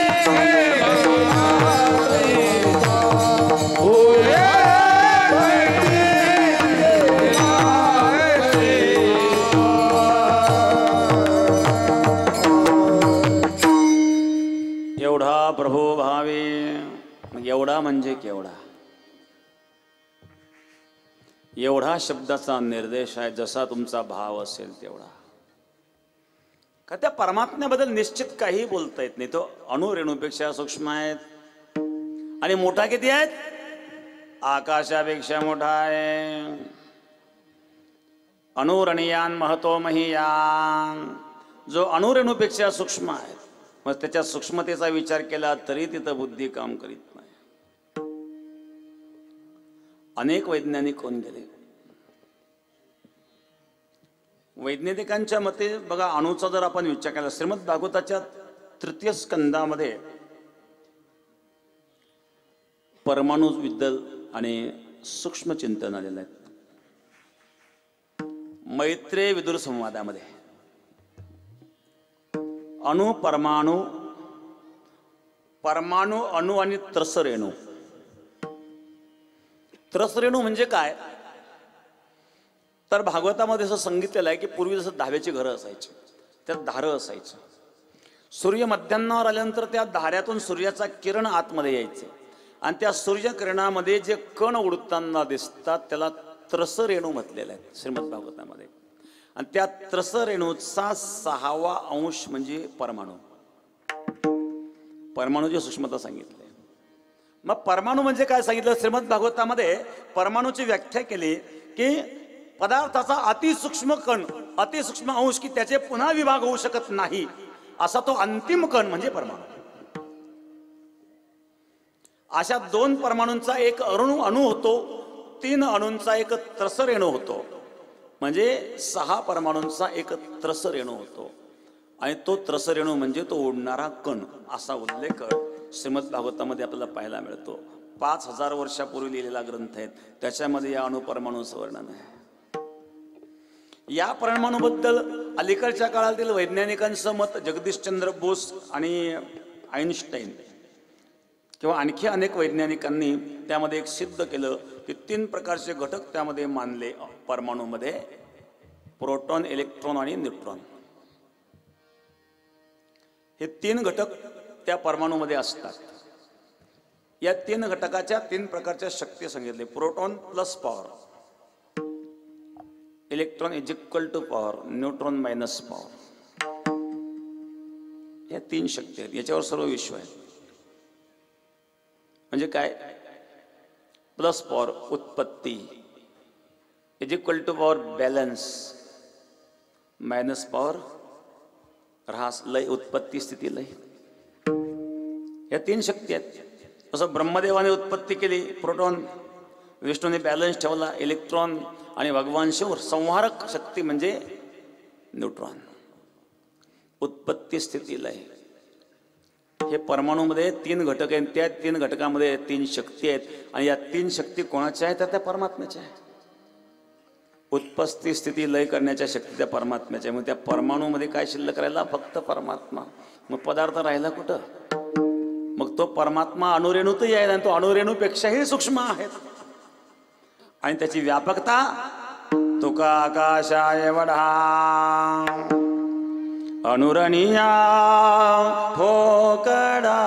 एवढा प्रभू भावे एवढा म्हणजे केवढा एवढा शब्दाचा निर्देश आहे जसा तुमचा भाव असेल तेवढा का त्या परमात्म्याबद्दल निश्चित काही बोलता येत नाही तो अणुरेणूपेक्षा सूक्ष्म आहेत आणि मोठा किती आहेत आकाशापेक्षा मोठा आहे अणुरणीयान महतो महियान जो अणुरेणूपेक्षा सूक्ष्म आहे मग त्याच्या सूक्ष्मतेचा विचार केला तरी तिथं बुद्धी काम करीत नाही अनेक वैज्ञानिक होऊन गेले वैज्ञानिकांच्या मते बघा अणुचा जर आपण विचार केला श्रीमद भागवताच्या तृतीय स्कंदामध्ये परमाणु विद्दल आणि सूक्ष्म चिंतन आलेलं आहे मैत्रेय विदुर संवादामध्ये अणु परमाणु परमाणु अणु आणि त्रसरेणू त्रसरेणू म्हणजे काय तर भागवतामध्ये असं सांगितलेलं आहे की पूर्वी जसं धाब्याची घरं असायची त्यात धारं असायचं सूर्य मध्यान्नावर आल्यानंतर त्या धाऱ्यातून सूर्याचा किरण आतमध्ये यायचे आणि त्या सूर्यकिरणामध्ये जे कण उडताना दिसतात त्याला त्रसरेणू म्हटलेलं आहे श्रीमद भागवतामध्ये आणि त्या त्रसरेणूचा 6वा अंश म्हणजे परमाणू परमाणूची सूक्ष्मता सांगितली मग परमाणू म्हणजे काय सांगितलं श्रीमद भागवतामध्ये परमाणूची व्याख्या केली की पदार्थाचा अतिसूक्ष्म कण अतिसूक्ष्म अंश की त्याचे पुन्हा विभाग होऊ शकत नाही असा तो अंतिम कण म्हणजे परमाणू अशा 2 परमाणूंचा एक अणू होतो, 3 अणूंचा एक त्रसरेणू होतो, म्हणजे 6 परमाणूंचा एक त्रसरेणू होतो. आणि तो त्रसरेणू म्हणजे तो उडणारा कण, असा उल्लेख श्रीमद भागवतामध्ये आपल्याला पाहायला मिळतो. 5000 वर्षापूर्वी लिहिलेला ग्रंथ आहे, त्याच्यामध्ये या अणुपरमाणूचं वर्णन आहे. या परमाणूबद्दल अलीकडच्या काळातील वैज्ञानिकांचं मत, जगदीशचंद्र बोस आणि आईन्स्टाईन किंवा आणखी अनेक वैज्ञानिकांनी त्यामध्ये एक सिद्ध केलं की 3 प्रकारचे घटक त्यामध्ये मानले परमाणूमध्ये: प्रोटॉन, इलेक्ट्रॉन आणि न्यूट्रॉन. हे 3 घटक त्या परमाणूमध्ये असतात. या 3 घटकाच्या 3 प्रकारच्या शक्ती सांगितले. Proton plus power, electron is equal to power, neutron minus power. या 3 शक्ती आहेत, याच्यावर सर्व विश्व आहे. म्हणजे काय? प्लस पॉवर उत्पत्ती, is equal to power balance, minus power ऱ्हास, लय, उत्पत्ती स्थिती लय. या 3 शक्ती आहेत. असं ब्रह्मदेवाने उत्पत्ती केली प्रोटॉन, विष्णूने बॅलन्स ठेवला इलेक्ट्रॉन, आणि भगवान शिव संहारक शक्ती म्हणजे न्यूट्रॉन. उत्पत्ती स्थिती लय. हे परमाणूमध्ये 3 घटक आहेत. त्या 3 घटकामध्ये 3 शक्ती आहेत. आणि या 3 शक्ती कोणाच्या आहेत? तर त्या परमात्म्याच्या आहेत. उत्पत्ती स्थिती लय करण्याच्या शक्ती त्या परमात्म्याच्या. मग त्या परमाणूमध्ये काय शिल्लक राहिला? फक्त परमात्मा. मग पदार्थ राहिला कुठं? मग तो परमात्मा अणुरेणूतही आहे आणि तो अणुरेणूपेक्षाही सूक्ष्म आहे. आणि त्याची व्यापकता तुका आकाशा एवढा अनुरणीया ठोकडा.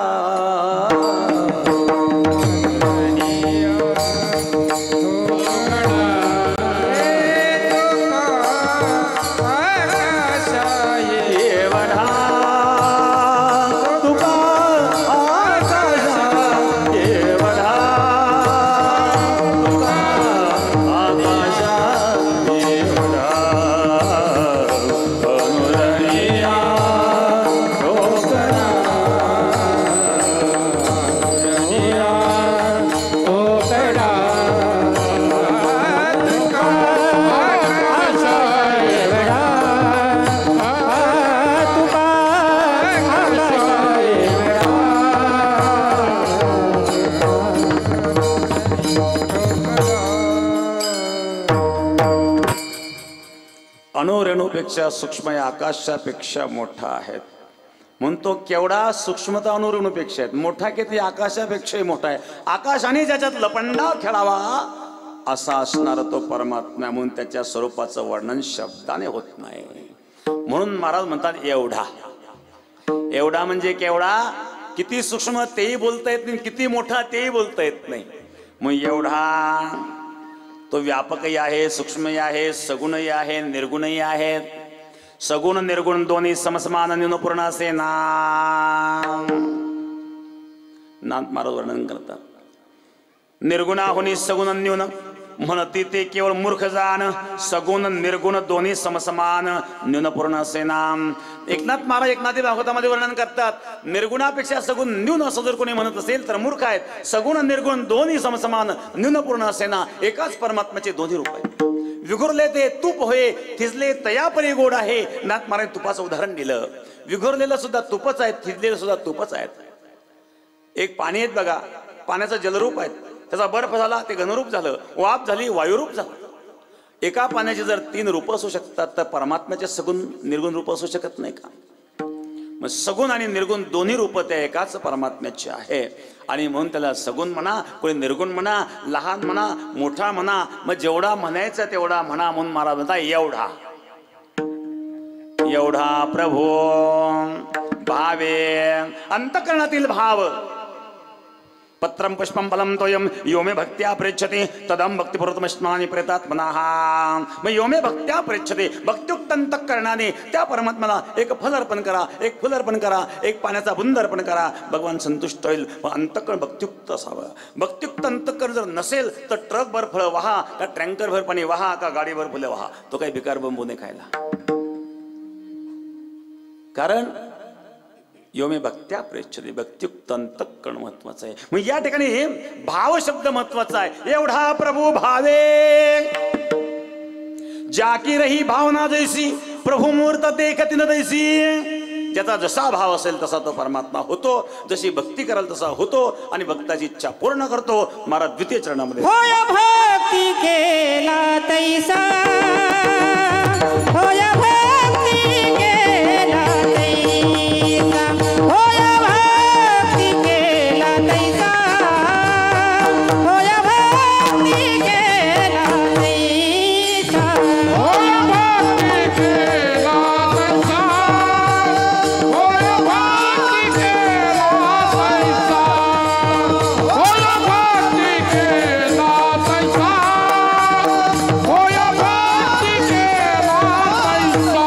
अणुरेणूपेक्षा सूक्ष्म आहे, आकाशापेक्षा मोठा आहे. म्हणून तो केवढा सूक्ष्मता अणुरेणूपेक्षा आहे. मोठा किती? आकाशापेक्षाही मोठा आहे. आकाशाने ज्याच्यात लपंडाव खेळावा असा असणारा तो परमात्मा, म्हणून त्याच्या स्वरूपाचं वर्णन शब्दाने होत नाही. म्हणून महाराज म्हणतात एवढा. एवढा म्हणजे केवढा? किती सूक्ष्म तेही बोलता येत नाही, किती मोठा तेही बोलता येत नाही. मग एवढा तो व्यापकही आहे, सूक्ष्मही आहे, सगुणही आहे, निर्गुणही आहे. सगुण निर्गुण दोन्ही समसमान न्यूनपूर्ण असे नाथ महाराज वर्णन करतात. निर्गुणाहुनी सगुण न्यून म्हणती ते केवळ मूर्ख जाण. सगुण निर्गुण दोन्ही समसमान न्यूनपूर्ण असे नाम. एकनाथ महाराज एकनाथी भागवतामध्ये वर्णन करतात, निर्गुणापेक्षा सगुण न्यून असं जर कोणी म्हणत असेल तर मूर्ख आहेत. सगुण निर्गुण दोन्ही समसमान न्यूनपूर्ण असे ना. एकाच परमात्म्याचे दोन्ही रूप आहेत. विघुरले ते तूप होय, थिजले तयापरी गोड आहे. नाथ महाराज तुपाचं उदाहरण दिलं. विघुरलेलं सुद्धा तुपच आहे, थिजलेलं सुद्धा तुपच आहेत. एक पाणी आहेत बघा, पाण्याचं जलरूप आहेत. त्याचा बर्फ झाला ते घनरूप झालं, वाफ झाली वायुरूप झालं. एका पाण्याची जर 3 रूप असू शकतात तर परमात्म्याचे सगुण निर्गुण रूप असू शकत नाही का? मग सगुण आणि निर्गुण दोन्ही रूप त्या एकाच परमात्म्याचे आहे. आणि म्हणून त्याला सगुण म्हणा, कोणी निर्गुण म्हणा, लहान म्हणा, मोठा म्हणा. मग जेवढा म्हणायचं तेवढा म्हणा. म्हणून महाराज म्हणता एवढा. एवढा प्रभू भावे अंतःकरणातील भाव. पत्रम पुष्पम फलम तोयम यो मे भक्त्या प्रेच्छते तदम भक्तिपूर्वतमस्मानि प्रेतात्मनाः. मग यो मे भक्त्या प्रेच्छते, भक्तियुक्त अंतःकरणाने त्या परमात्म्याला एक फल अर्पण करा, एक फुल अर्पण करा, एक पाण्याचा बुंद अर्पण करा. भगवान संतुष्ट होईल. अंतःकरण भक्तियुक्त असावं. भक्तियुक्त अंतःकरण जर नसेल तर ट्रकभर फळ वाहा, का टँकरभर पाणी वाहा, का गाडीभर फुले वाहा. तो काही भिकार बंबूने खायला. कारण यो मे भक्त्या प्रेच्छते, भक्तियुक्त अंतःकरण महत्वाचं आहे. मग या ठिकाणी भाव शब्द महत्वाचा आहे. एवढा प्रभू भावे जाकी रही भावना जैसी, प्रभू मूर्त देखती न दैसी. त्याचा जसा भाव असेल तसा तो परमात्मा होतो, जशी भक्ती कराल तसा होतो आणि भक्ताची इच्छा पूर्ण करतो. महाराज द्वितीय चरणामध्ये होय भक्ती केला तैसा, होय भक्ती केला तैसा, होय भक्ती केला तैसा, होय भक्ती केला तैसा, होय भक्ती केला तैसा, होय भक्ती केला तैसा, होय भक्ती केला तैसा, होय भक्ती केला तैसा.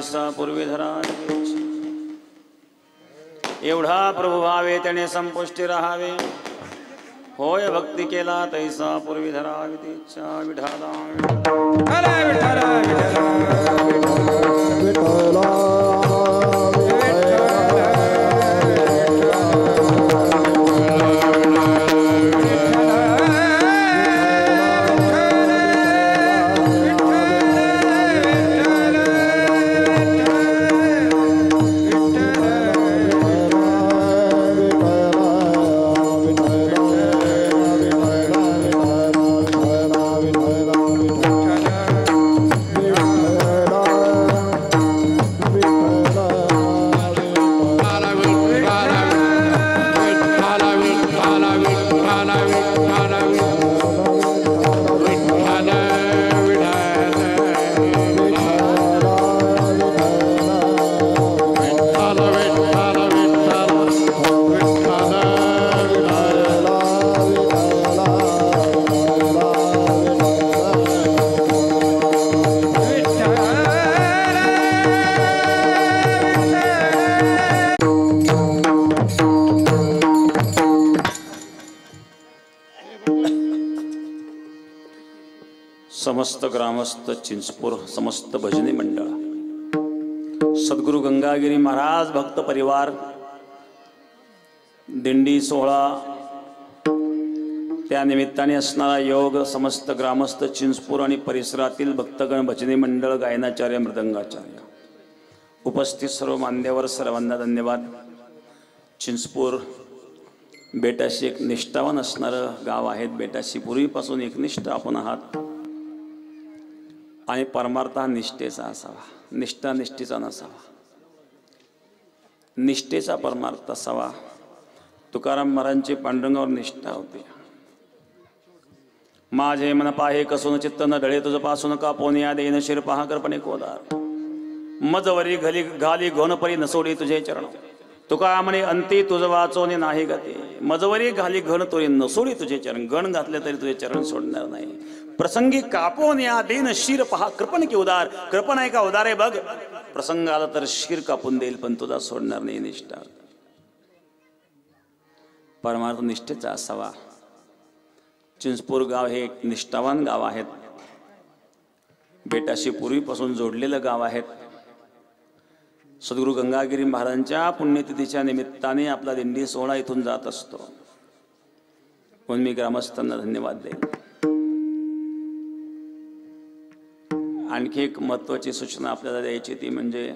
तैसा पूर्वी धरा एवढा प्रभू भावे त्याने संपुष्टी राहावे होय भक्ती केला तैसा पूर्वी धरावी तिच्या विठाला समस्त ग्रामस्थ चिंचपूर समस्त भजनी मंडळ सद्गुरु गंगागिरी महाराज भक्त परिवार दिंडी सोहळा त्या निमित्ताने असणारा योग समस्त ग्रामस्थ चिंचपूर आणि परिसरातील भक्तगण भजनी मंडळ गायनाचार्य मृदंगाचार्य उपस्थित सर्व मान्यवर सर्वांना धन्यवाद। चिंचपूर बेटाशी एक निष्ठावान असणारं गाव आहे। बेटाशी पूर्वीपासून एकनिष्ठ आपण आहात आणि परमार्थ हा निष्ठेचा असावा, निष्ठा निष्ठेचा नसावा, निष्ठेचा परमार्थ असावा। तुकाराम महाराजांची पांडुरंगावर निष्ठा होती। माझे मन पाहे कसून चित्त न ढळे तुझ पासून का पोनिया देन शिर पहा करपणे कोदार मजवरी घाली घाली घोनपरी नसोडी तुझे चरण तुका म्हणे अंती तुझ वाचोने नाही गते मजवरी घाली घन तोरी नसोडी तुझे चरण गण घातले तरी तुझे चरण सोडणार नाही। प्रसंगी कापून या देन शिर पहा कृपण की उदार कृपण आहे का उदार आहे बघ प्रसंग आला तर शिर कापून देईल पण तुझा सोडणार नाही। निष्ठा परमार्थ निष्ठेचा असावा। चिंचपूर गाव हे एक निष्ठावान गाव आहे। बेटाशी पूर्वीपासून जोडलेलं गाव आहे। सद्गुरु गंगागिरी महाराजांच्या पुण्यतिथीच्या निमित्ताने आपला दिंडी सोहळा इथून जात असतो म्हणून मी ग्रामस्थांना धन्यवाद देईन। आणखी एक महत्त्वाची सूचना आपल्याला द्यायची ती म्हणजे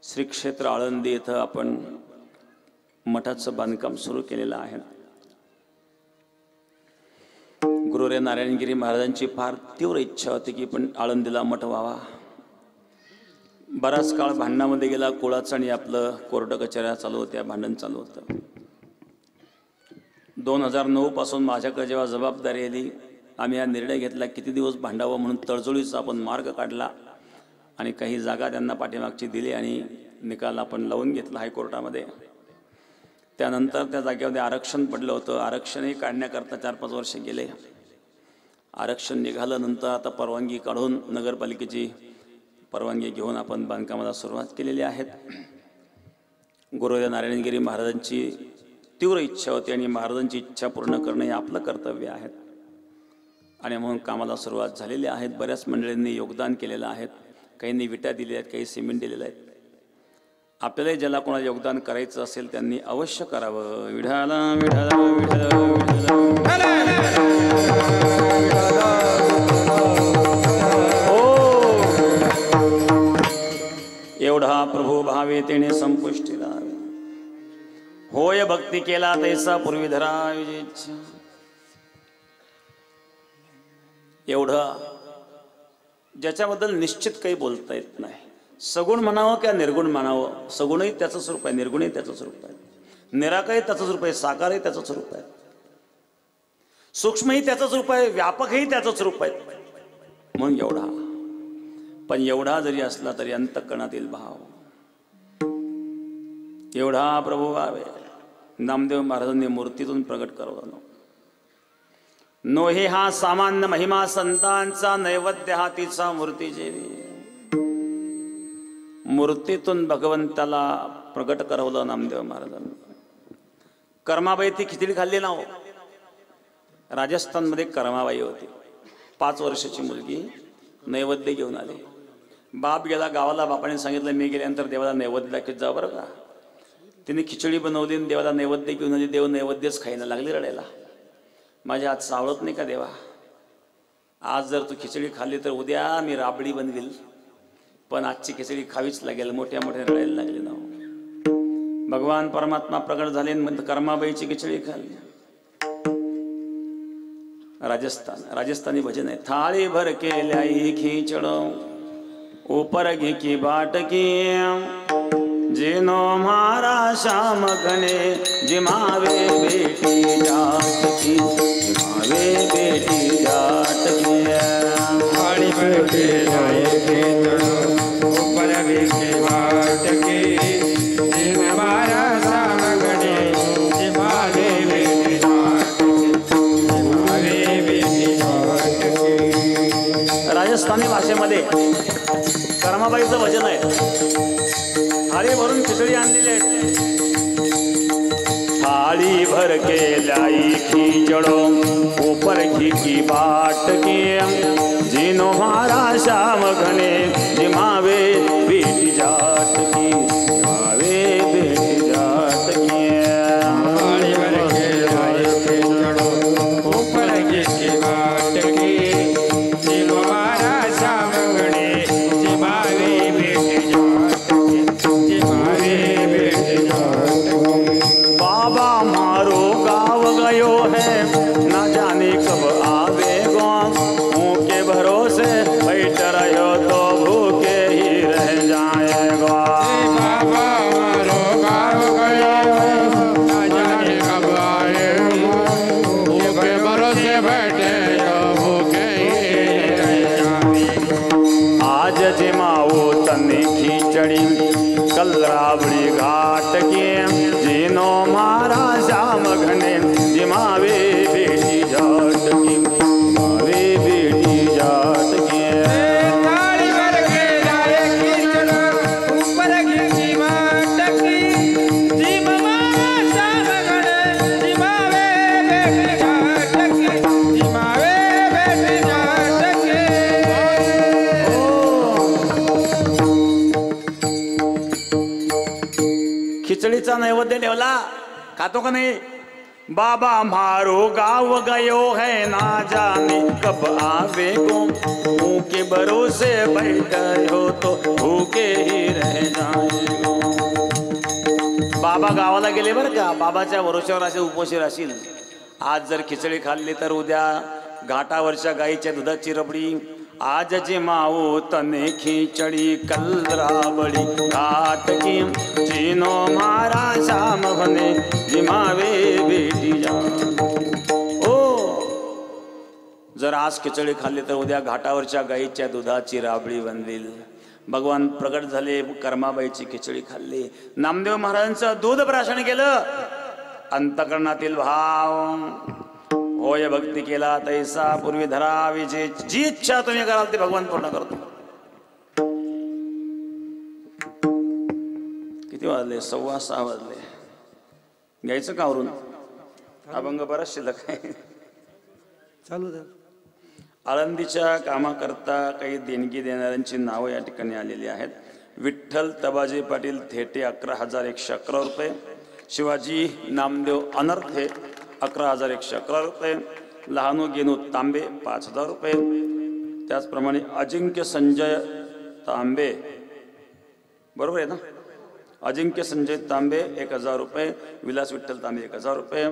श्री क्षेत्र आळंदी येथे आपण मठाचं बांधकाम सुरू केलेलं आहे। गुरुरे नारायणगिरी महाराजांची फार तीव्र इच्छा होती की पण आळंदीला मठ व्हावा। बराच काळ भांडणामध्ये गेला। कुळाचं आणि आपलं कोर्ट कचऱ्या चालू होत्या, भांडण चालू होतं। 2009 पासून माझ्याकडे जेव्हा जबाबदारी आली आम्ही हा निर्णय घेतला किती दिवस भांडावं म्हणून तडजोडीचा आपण मार्ग काढला आणि काही जागा त्यांना पाठीमागची दिली आणि निकाल आपण लावून घेतला हायकोर्टामध्ये। त्यानंतर त्या जागेमध्ये आरक्षण पडलं होतं। आरक्षणही काढण्याकरता 4-5 वर्ष गेले। आरक्षण निघालं नंतर आता परवानगी काढून नगरपालिकेची परवानगी घेऊन आपण बांधकामाला सुरुवात केलेली आहे। गुरुदेव नारायणगिरी महाराजांची तीव्र इच्छा होती आणि महाराजांची इच्छा पूर्ण करणे हे आपलं कर्तव्य आहे आणि म्हणून कामाला सुरुवात झालेली आहे। बऱ्याच मंडळींनी योगदान केलेलं आहे। काहींनी विटा दिल्या आहेत, काही सिमेंट दिलेलं आहे। आपल्याला ज्याला कोणाला योगदान करायचं असेल त्यांनी अवश्य करावं। विठाला विठाला विठाला एवढा प्रभू भावे तेने संपुष्टी लावे होय भक्ती केला तैसा पूर्वी धरावी इच्छा। एवढं ज्याच्याबद्दल निश्चित काही बोलता येत नाही। सगुण म्हणावं किंवा निर्गुण म्हणावं, सगुणही त्याचं स्वरूप आहे, निर्गुणही त्याचं स्वरूप आहे, निराकारही त्याचं स्वरूप आहे, साकारही त्याचं स्वरूप आहे, सूक्ष्मही त्याचं स्वरूप आहे, व्यापकही त्याचं स्वरूप आहे। म्हणून एवढा, पण एवढा जरी असला तरी अंतःकरणातील भाव एवढा प्रभू भावे नामदेव महाराजांनी मूर्तीतून प्रगट करवला। नोहे हा सामान्य महिमा संतांचा नैवेद्य हा तिचा मूर्ती जेवी मूर्तीतून भगवंताला प्रगट करवलं नामदेव महाराजांनी. कर्माबाई ती खिचडी खाल्ली ना हो. राजस्थानमध्ये कर्माबाई होती, 5 वर्षाची मुलगी, नैवेद्य घेऊन आली. बाप गेला गावाला, बापाने सांगितलं मी गेल्यानंतर देवाला नैवेद्य दाखवत जा बरं का. तिने खिचडी बनवली आणि देवाला नैवेद्य घेऊन आली. देव नैवेद्यच खायला लागली, रडायला. माझ्या हात सावळत नाही का देवा, आज जर तू खिचडी खाल्ली तर उद्या मी राबडी बनवील, पण आजची खिचडी खावीच लागेल. मोठ्या मोठ्या रडायला लागली ना. भगवान परमात्मा प्रगट झाले म्हणजे कर्माबाईची खिचडी खाल्ली. राजस्थानी भजन आहे. थाळी भर केल्याई खिचड ऊपर घे की बाट की, जिनो मारा श्याम घने जिमावे बेटी जाट की, जिमावे बेटी जाट की. थाळी भर केल्याई खिचड ऊपर घे की बाट की, जिनो मारा श्याम घने जिमावे बेटी जाट की, जिमावे बेटी जाट की. राजस्थानी भाषेमध्ये कर्माबाईचं भजन आहे. थाळी भरून खिचडी आणलेली आहे. थाळी भर केल्याई खिचडो ऊपर घी की बाट की, जिनो मारा श्याम घने जिमावे बेटी जाट की, जिमावे बेटी जाट की. थाळी भर केल्याई खिचड ऊपर घे की बाट की, जिनो मारा श्याम घने जिमावे बेटी जाट की, जिमावे बेटी जाट की. बाबा मारो गाँव गयो है न जाने कब आवे गो, मुँह भरोसे बैठ रहो तो भूखे ही रह जाएगा. बाबा मारो गाँव गयो न जाने कब आएगा, भूखे भरोसे बैठे हो भूखे ही रह जाएगा. आज जिमाओ तने खिचड़ी कल राबड़ी घाट की, जिनो मारा श्याम घने जिमावे बेटी जाट की, जिमावे बेटी जाट की. थाली भर केल्याई खिचड ऊपर घे की बाट की, जिनो मारा श्याम घने जिमावे बेटी जाट की, जिमावे बेटी जाट की. खिचडीचा नैवेद्य ठेवला, खातो का नाही. बाबा मारो गाव गयो है ना जाने कब आवे गो, मुँह के भरोसे बैठे हो तो भूखे ही रह जाएगो. बाबा गावाला गेले बरं का. बाबाच्या भरोश्यावर असे उपोषी राहशील. आज जर खिचडी खाल्ली तर उद्या घाटावरच्या गाईच्या दुधाची रबडी. आज जिमाओ तने खिचडी कल राबड़ी घाट की, जिनो मारा श्याम घने जिमावे बेटी जाट. ओ जर आज खिचडी खाल्ली तर उद्या घाटावरच्या गाईच्या दुधाची राबडी बनवेल. भगवान प्रगट झाले, कर्माबाईची खिचडी खाल्ली. नामदेव महाराजांचं दूध प्राशन केलं. अंतकरणातील भाव होय भक्ती केला तैसा पूर्वी धरावी, जी इच्छा तुम्ही कराल ते भगवान पूर्ण करतो. किती वाजले? 6:15 वाजले. घ्यायचं का आवरून? अभंग बराच शिल्लक आहे. चालू द्या. आळंदीच्या कामाकरता काही देणगी देणाऱ्यांची नावं या ठिकाणी आलेली आहेत. विठ्ठल तबाजी पाटील थेटे 11,111 रुपये. शिवाजी नामदेव अनर्थे 11,111 रुपये. लहानू गेनू तांबे 5,000 रुपये. त्याचप्रमाणे अजिंक्य संजय तांबे, बरोबर आहे ना, अजिंक्य संजय तांबे 1,000 रुपये. विलास विठ्ठल तांबे 1,000 रुपये.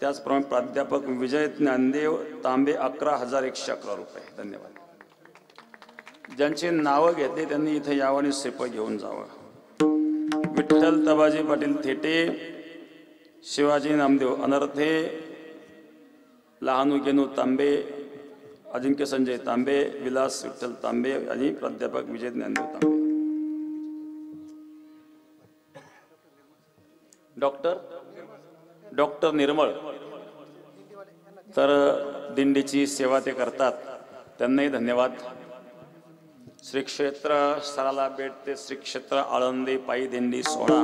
त्याचप्रमाणे प्राध्यापक विजय ज्ञानदेव तांबे 11,111 रुपये. धन्यवाद. ज्यांची नावं घेतली त्यांनी इथे यावं आणि सेप घेऊन जावं. विठ्ठल तबाजी पाटील थेटे, शिवाजी नामदेव अनर्थे, लहानू गेनू तांबे, अजिंक्य संजय तांबे, विलास विठ्ठल तांबे आणि प्राध्यापक विजय ज्ञानदेव तांबे. डॉक्टर निर्मळ तर दिंडीची सेवा ते करतात, त्यांनाही धन्यवाद. श्री क्षेत्र सराला बेट ते श्री क्षेत्र आळंदी पायी दिंडी सोहळा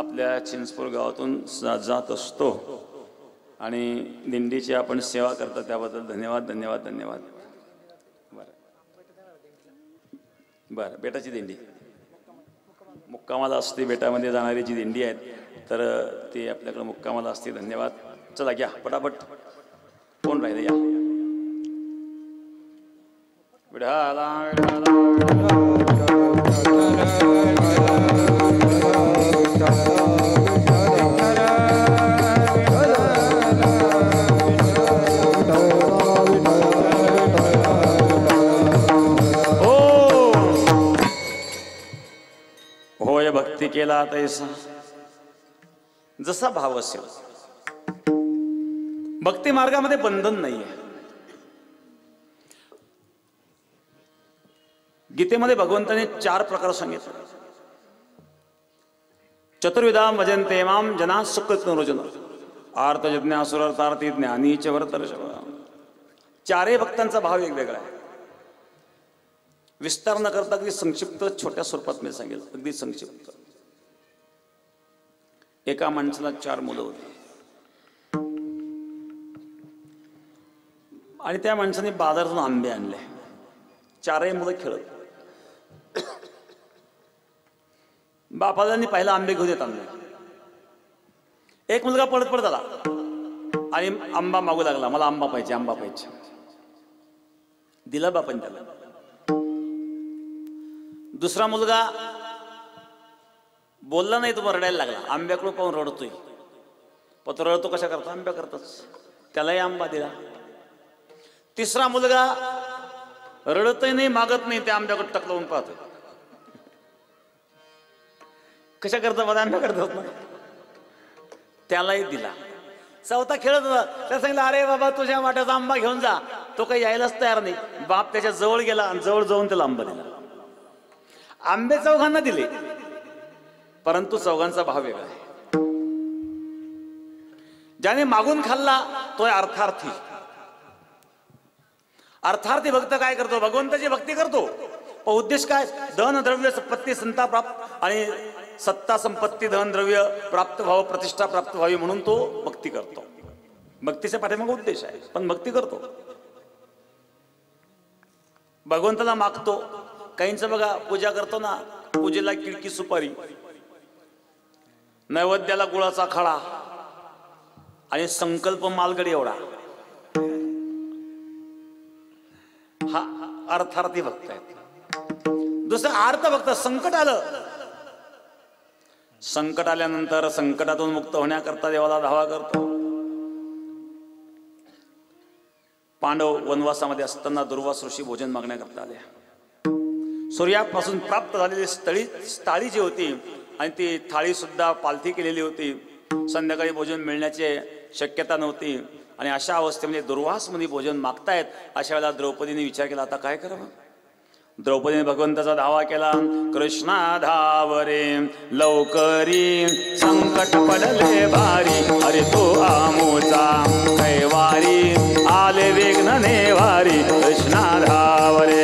आपल्या चिंचपूर गावातून जात असतो आणि दिंडीची आपण सेवा करता त्याबद्दल धन्यवाद धन्यवाद धन्यवाद. बरं बेटाची दिंडी मुक्कामाला असते, बेटामध्ये जाणारी जी दिंडी आहेत तर ती आपल्याकडे मुक्कामाला असते. धन्यवाद. चला घ्या पटापट. कोण राहिले या. विढाला होय भक्ती केला तैसा जसा भाव असेल. भक्ती मार्गामध्ये बंधन नाहीये. गीतेमध्ये भगवंताने 4 प्रकार सांगितले. चतुर्विधाम भजन्ते माम जना सुकृत नरोजन आर्त जिज्ञासुरार्थार्थी ज्ञानी च वर्तर्षभ. 4 भक्तांचा भाव वेगवेगळा आहे. विस्तार न करता अगदी संक्षिप्त छोट्या स्वरूपात मी सांगेल. अगदी संक्षिप्त. एका माणसाला 4 मुलं होती आणि त्या माणसाने बाजारातून आंबे आणले. 4ही मुलं खेळत. बापाला पहिला आंबे घेऊन येत आणले. एक मुलगा पळत पळत आला आणि आंबा मागू लागला. मला आंबा पाहिजे आंबा पाहिजे. दिला बापाने त्याला. दुसरा मुलगा बोलला नाही तो रडायला लागला. आंब्याकडून पाहून रडतोय. पण तो रडतो कशा करता आंब्या करताच. त्यालाही आंबा दिला. तिसरा मुलगा रडतही नाही मागत नाही त्या आंब्याकडे टक लावून पाहतोय. कशा करता मला आंब्या करतात ना. त्यालाही दिला. चौथा खेळत होता. त्याला सांगितलं अरे बाबा तुझ्या वाट्याचा आंबा घेऊन जा. तो काही यायलाच तयार नाही. बाप त्याच्या जवळ गेला आणि जवळ जाऊन त्याला आंबा दिला. आंबे चौघांना दिले परंतु चौघांचा भाव वेगळा आहे. ज्याने मागून खाल्ला तो अर्थार्थी. अर्थार्थी भक्त काय करतो भगवंताची भक्ती करतो. पण उद्देश काय धन द्रव्य संपत्ती संता प्राप्त आणि सत्ता संपत्ती धन द्रव्य प्राप्त व्हावं प्रतिष्ठा प्राप्त व्हावी म्हणून तो भक्ती करतो. भक्तीच्या पाठीमागे उद्देश आहे पण भक्ती करतो. भगवंताला मागतो. काहींचं बघा पूजा करतो ना पूजेला किडकी सुपारी नैवेद्याला गुळाचा खडा आणि संकल्प मालगडी एवढा. हा अर्थार्थी भक्त आहेत. दुसरं आर्त भक्त. संकट आलं. संकट आल्यानंतर संकटातून मुक्त होण्याकरता देवाला धावा करतो. पांडव वनवासामध्ये असताना दुर्वास ऋषी भोजन मागण्याकरता आले. सूर्यापासून प्राप्त झालेली स्थाळी जी होती आणि ती थाळी सुद्धा पालथी केलेली होती. संध्याकाळी भोजन मिळण्याची शक्यता नव्हती आणि अशा अवस्थेमध्ये दुर्वासमध्ये भोजन मागतायत. अशा वेळेला द्रौपदीने विचार केला आता काय करावं. द्रौपदीने भगवंताचा धावा केला. कृष्णा धावरे लवकरी संकट पडले भारी अरे तो आमोचा कैवारी आले विघ्न नेवारी. कृष्णा धावरे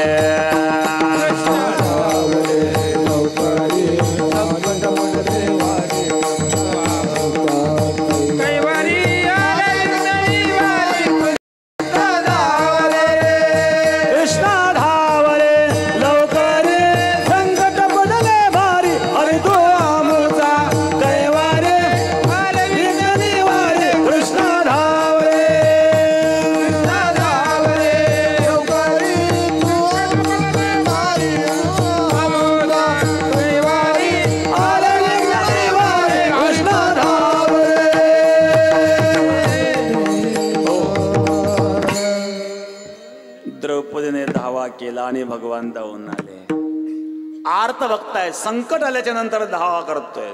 केला आणि भगवान धावून आले. आर्त भक्त आहे. संकट आल्याच्या नंतर धावा करतोय.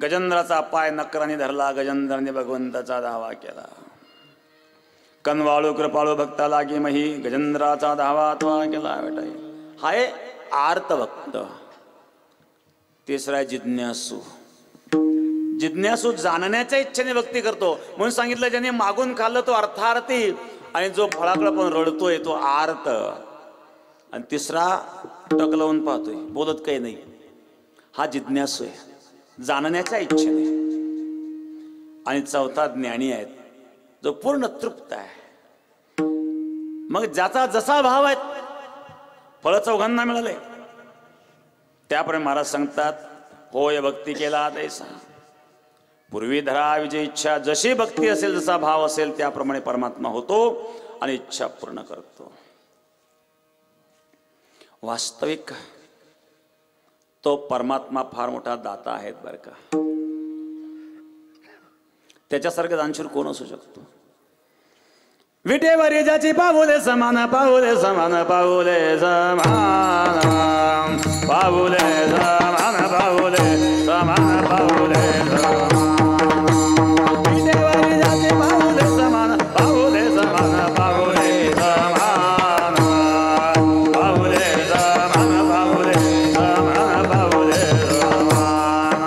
गजेंद्राचा पाय नकराने धरला. गजेंद्राने भगवंताचा धावा केला. कनवाळू कृपाळू भक्ता लागी मही गजेंद्राचा धावा तो केला. हा आहे आर्त भक्त. तिसरा जिज्ञासू. जिज्ञासू जाणण्याच्या इच्छेने भक्ती करतो. म्हणून सांगितलं ज्याने मागून खाल्लं तो अर्थार्थी आणि जो फळाकडे पण रडतोय तो आर्त, आणि तिसरा टक लावून पाहतोय, बोलत काही नाही, हा जिज्ञासू आहे, जाणण्याच्या इच्छेने, आणि चौथा ज्ञानी आहे जो पूर्ण तृप्त आहे. मग ज्याचा जसा भाव आहे फळ चौघांना मिळाले. त्याप्रमाणे महाराज सांगतात, होय भक्ती केला तैसा पूर्वी धरा विजय इच्छा. जशी भक्ती असेल, जसा भाव असेल, त्याप्रमाणे परमात्मा होतो आणि इच्छा पूर्ण करतो. वास्तविक तो परमात्मा फार मोठा दाता आहे बरं का. त्याच्यासारखं दानशूर कोण असू शकतो. विटेवर ज्याची पाऊले समान, पाऊले समान, पाऊले समान, पाऊले समान, पाऊले समान, पाऊले समान. विटेवर ज्याची पाऊले समान, पाऊले समान, पाऊले समान, पाऊले समान, पाऊले समान, पाऊले समान.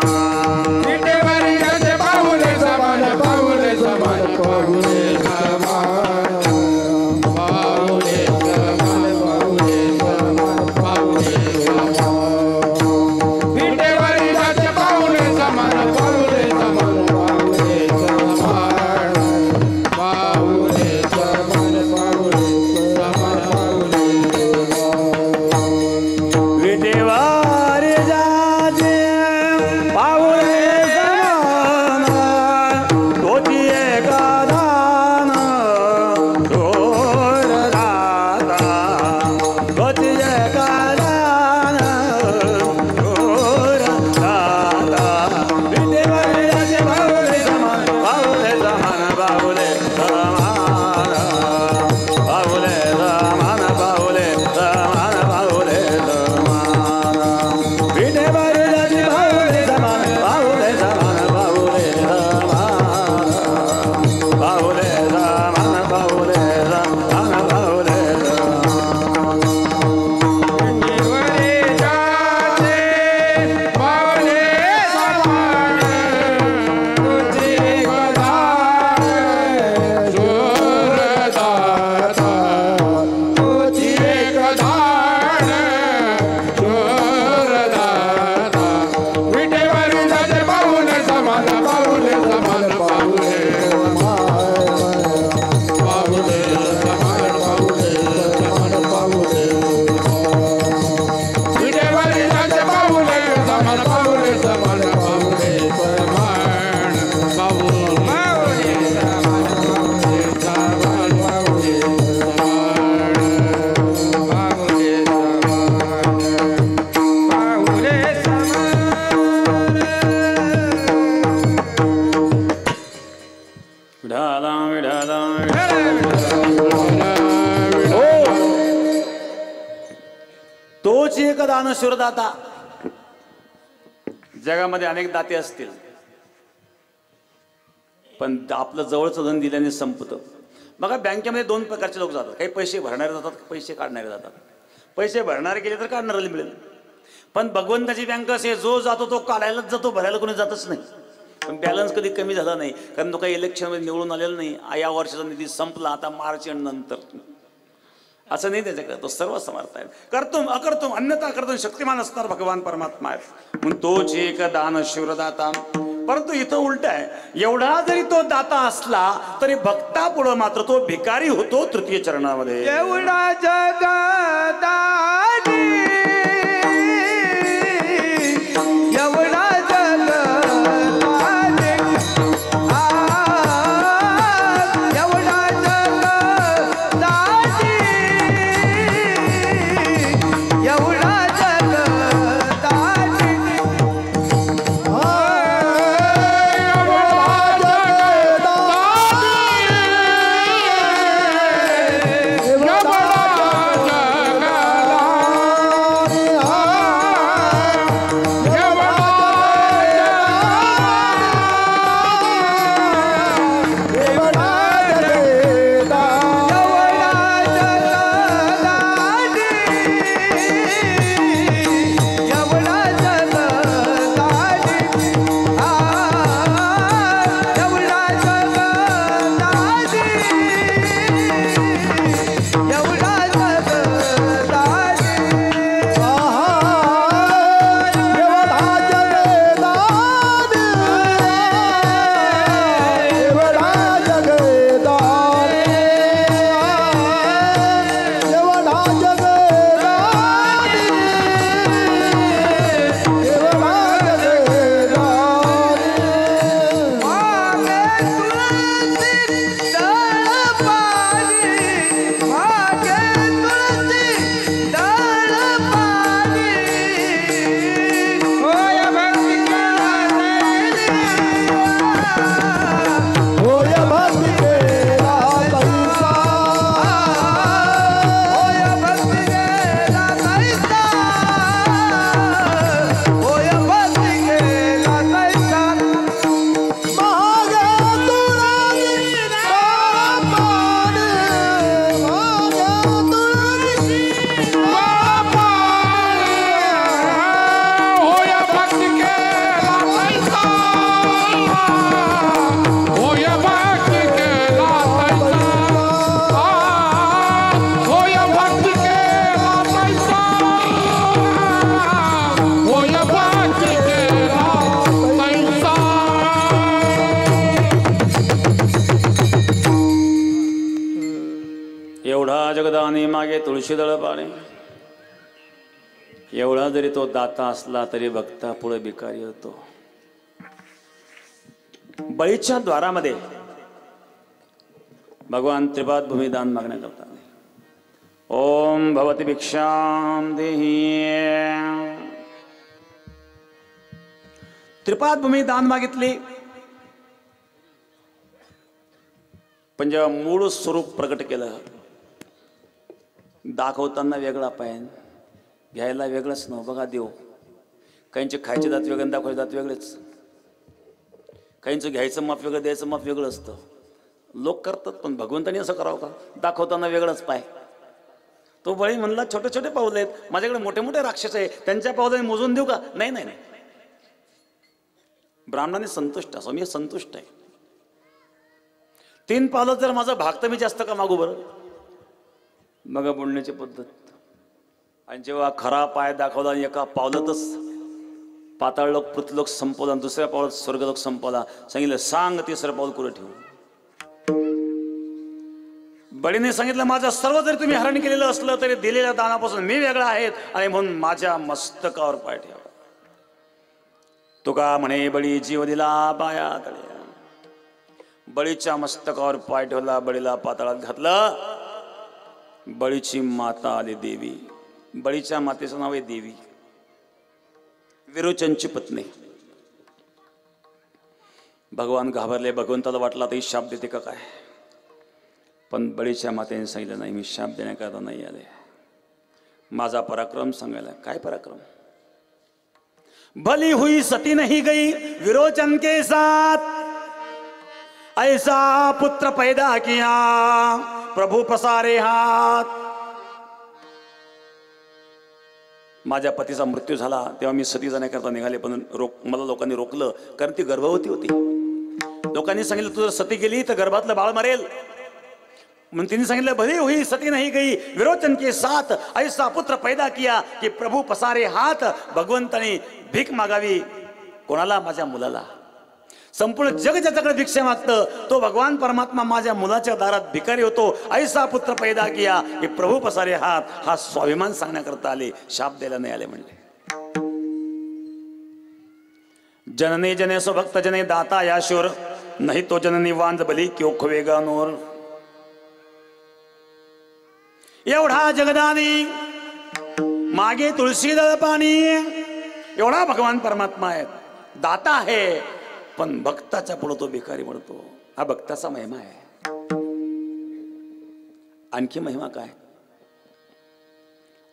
विटेवर ज्याचे पाऊले समान, पाऊले समान, पाऊले तोच एक दानशूर दाता. जगामध्ये अनेक दाते असतील, पण आपलं जवळचं धन दिल्याने संपतं. बघा बँकेमध्ये दोन प्रकारचे लोक जातात, काही पैसे भरणारे जातात, पैसे काढणारे जातात. पैसे भरणारे गेले तर काढणाऱ्याला मिळेल, पण भगवंताची बँक असे जो जातो तो काढायलाच जातो, भरायला कोणी जातच नाही. पण बॅलन्स कधी कमी झाला नाही, कारण तो काही इलेक्शनमध्ये निवडून आलेला नाही. या वर्षाचा निधी संपला, आता मार्च नंतर, असं नाही त्याच्याकडे. तो सर्व समर्थ आहे. करतो अकर्तो अन्यथा करतो शक्तिमान असणार भगवान परमात्मा आहे, म्हणून तोच एक दान शूरदाता. परंतु इथं उलट आहे, एवढा जरी तो दाता असला तरी भक्ता पुढं मात्र तो भिकारी होतो तृतीय चरणामध्ये. एवढा जगदानी, एवढा जगदानी, एवढा जगदानी, एवढा जगदानी. तुळशीदळ पाने, एवढा जरी तो दाता असला तरी भक्ता पुढे भिकारी होतो. बळीच्या द्वारामध्ये भगवान त्रिपाद भूमी दान मागण्याकरता, ओम भवती भिक्षाम देही. त्रिपाद भूमी दान मागितली, पण जेव्हा मूळ स्वरूप प्रकट केलं, दाखवताना वेगळा पायन, घ्यायला वेगळंच न. बघा देव, काहींचे खायचे दात वेगळे, दाखवायचे दात वेगळेच. काहींचं घ्यायचं माप वेगळं, द्यायचं माप वेगळं असतं. लोक करतात, पण भगवंतानी असं करावं का? दाखवताना वेगळंच पाय. तो बळी म्हणला छोटे छोटे पाऊल आहेत, माझ्याकडे मोठे मोठे राक्षस आहे, त्यांच्या पावलाने मोजून देऊ का? नाही नाही नाही. ब्राह्मणाने संतुष्ट असो, मी संतुष्ट आहे. 3 पावलं जर माझं भागतं, मी जास्त का मागू बरं? मग बोलण्याची पद्धत. आणि जेव्हा खरा पाय दाखवला, एका पावलातच पाताळलोक पृथ्वीलोक संपवला, दुसऱ्या पावलात स्वर्गलोक संपवला. सांगितलं सांग 3रं पाऊल कुठं ठेवू. बळीने सांगितलं माझं सर्व जरी तुम्ही हरण केलेलं असलं तरी दिलेल्या दानापासून मी वेगळा आहे, आणि म्हणून माझ्या मस्तकावर पाय ठेवा. तुका म्हणे बळी जीव दिला पाया तळे. बळीच्या मस्तकावर पाय ठेवला, बळीला पाताळात घातलं. बळीची माता आली देवी. बळीच्या मातेचं नाव आहे देवी, विरोचनची पत्नी. भगवान घाबरले, भगवंताला वाटला तरी शाप देते का काय, पण बळीच्या मातेने सांगितलं नाही, मी शाप देण्याकरता नाही आले, माझा पराक्रम सांगायला. काय पराक्रम? भली हुई सती नहीं गई विरोचन के साथ, ऐसा पुत्र पैदा किया प्रभु पसारे हाथ. माझ्या पतीचा मृत्यू झाला तेव्हा मी सती जाण्याकरता निघाले, पण मला लोकांनी रोखलं, कारण ती गर्भवती होती. लोकांनी सांगितलं तू जर सती गेली तर गर्भातलं बाळ मरेल. म्हणून तिने सांगितलं भली हुई सती नहीं गई विरोचन के साथ, ऐसा पुत्र पैदा किया की प्रभु पसारे हात. भगवंताने भीक मागावी. कोणाला? माझ्या मुलाला. संपूर्ण जग ज्याच्याकडे भिक्षा मागतं तो भगवान परमात्मा माझ्या मुलाच्या दारात भिकारी होतो. ऐसा पुत्र पैदा किया की प्रभु पसारे हात. हा स्वाभिमान सांगण्याकरता आले, शाप द्यायला नाही आले. म्हणले जननी जने स्वभक्त जने दाता या शूर, नाही तो जननी वांज बली क्यों खोवेगा नूर. एवढा जगदानी मागे तुळशीदळ पाणी, एवढा भगवान परमात्मा आहे, दाता आहे, पण भक्ताच्या पुढे तो भिकारी म्हणतो. हा भक्ताचा महिमा आहे. आणखी महिमा काय?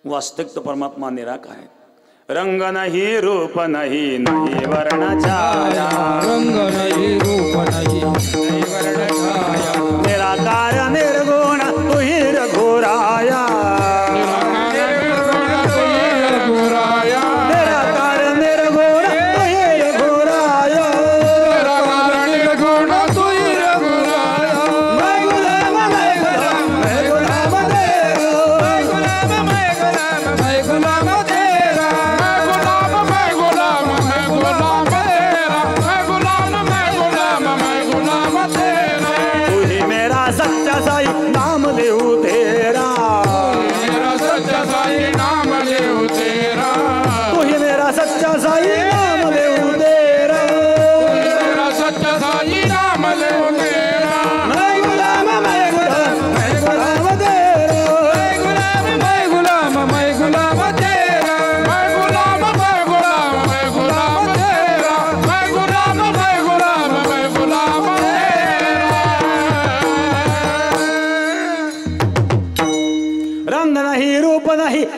वास्तविक तो परमात्मा निराकार आहे. रंग नाही रूप नाही, नाही वर्ण छाया. रंग नाही रूप नाही, नाही वर्ण छाया. निराकार निर्गुण तुही रघुराया.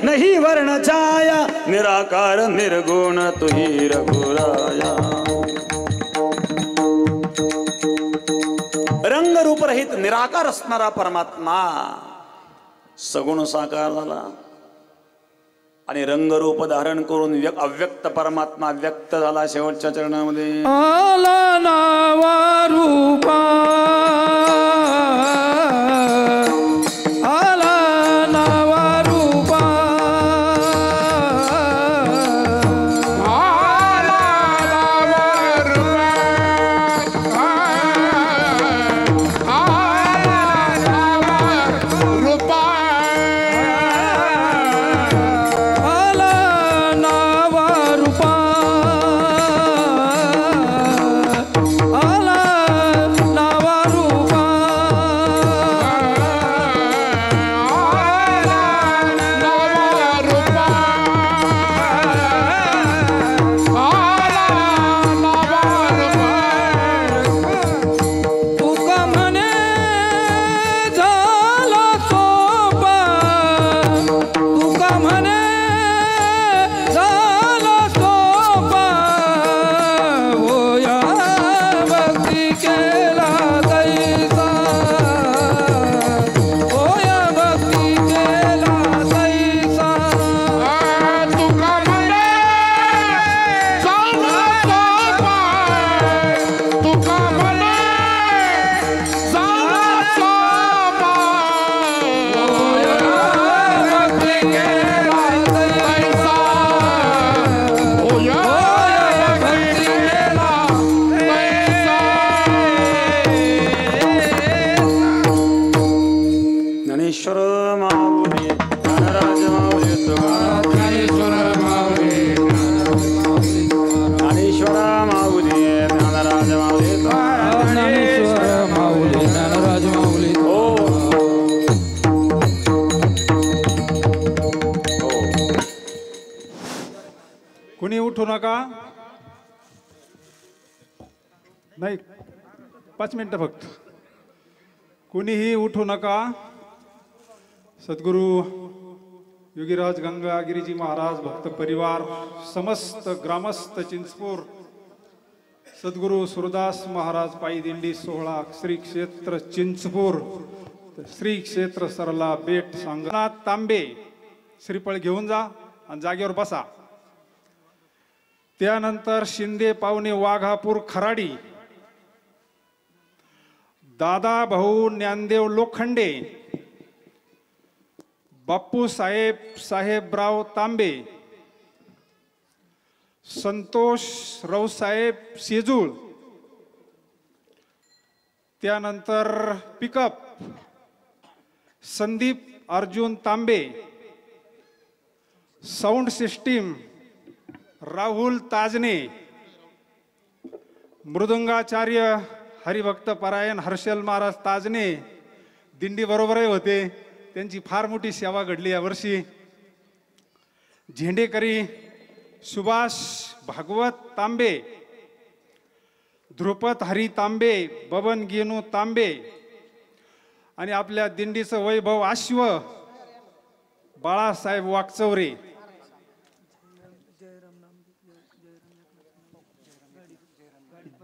नहीं वर्ण छाया, निराकार निर्गुण तुही रघुराया. रंग रूप रहित निराकार असणारा परमात्मा सगुण साकार झाला आणि रंगरूप धारण करून अव्यक्त परमात्मा व्यक्त झाला. शेवटच्या चरणामध्ये आला नावा रूपा, कुणी उठू नका. नाही 5 मिनिटं फक्त. कुणीही उठू नका. सद्गुरू योगीराज गंगागिरीजी महाराज भक्त परिवार, समस्त ग्रामस्थ चिंचपूर, सद्गुरू सुरदास महाराज पायी दिंडी सोहळा, श्री क्षेत्र चिंचपूर, श्री क्षेत्र सरला बेट सांगनाथ तांबे, श्रीफळ घेऊन जा आणि जागेवर बसा. त्यानंतर शिंदे पावणे वाघापूर खराडी, दादा भाऊ ज्ञानदेव लोखंडे, बाप्पू साहेबराव तांबे, संतोष रावसाहेब शेजूळ. त्यानंतर पिकअप संदीप अर्जुन तांबे, साऊंड सिस्टीम राहुल ताजने, मृदंगाचार्य हरिभक्त परायण हर्षल महाराज ताजने दिंडी बरोबरही होते. त्यांची फार मोठी सेवा घडली यावर्षी. झेंडेकरी सुभाष भागवत तांबे, ध्रुपद हरी तांबे, बबन गेनू तांबे आणि आपल्या दिंडीचं वैभव अश्व बाळासाहेब वाकचौरे.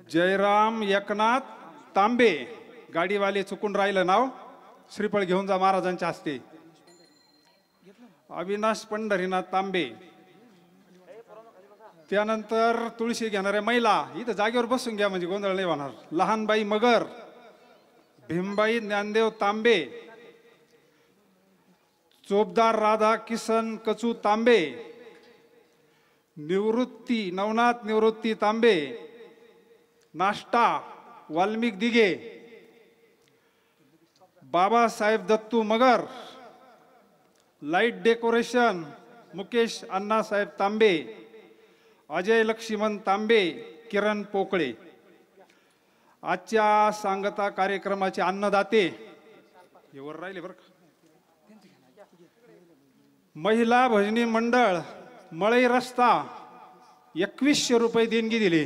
जयराम एकनाथ तांबे, गाडीवाले चुकून राहिलं नाव, श्रीफळ घेऊन जा महाराजांच्या हस्ते. अविनाश पंढरीनाथ तांबे. त्यानंतर तुळशी घेणाऱ्या महिला इथं जागेवर बसून घ्या म्हणजे गोंधळ नाही होणार. लहानबाई मगर, भीमबाई ज्ञानदेव तांबे, चोपदार राधा किसन कचू तांबे, नवनाथ निवृत्ती तांबे, नाश्ता वाल्मिक दिघे, बाबासाहेब दत्तू मगर, लाईट डेकोरेशन मुकेश अण्णासाहेब तांबे, अजय लक्ष्मण तांबे, किरण पोकळे. आजच्या सांगता कार्यक्रमाचे अन्नदाते एवर राहिले बरं का. महिला भजनी मंडळ मळई रस्ता 2100 रुपये देणगी दिली.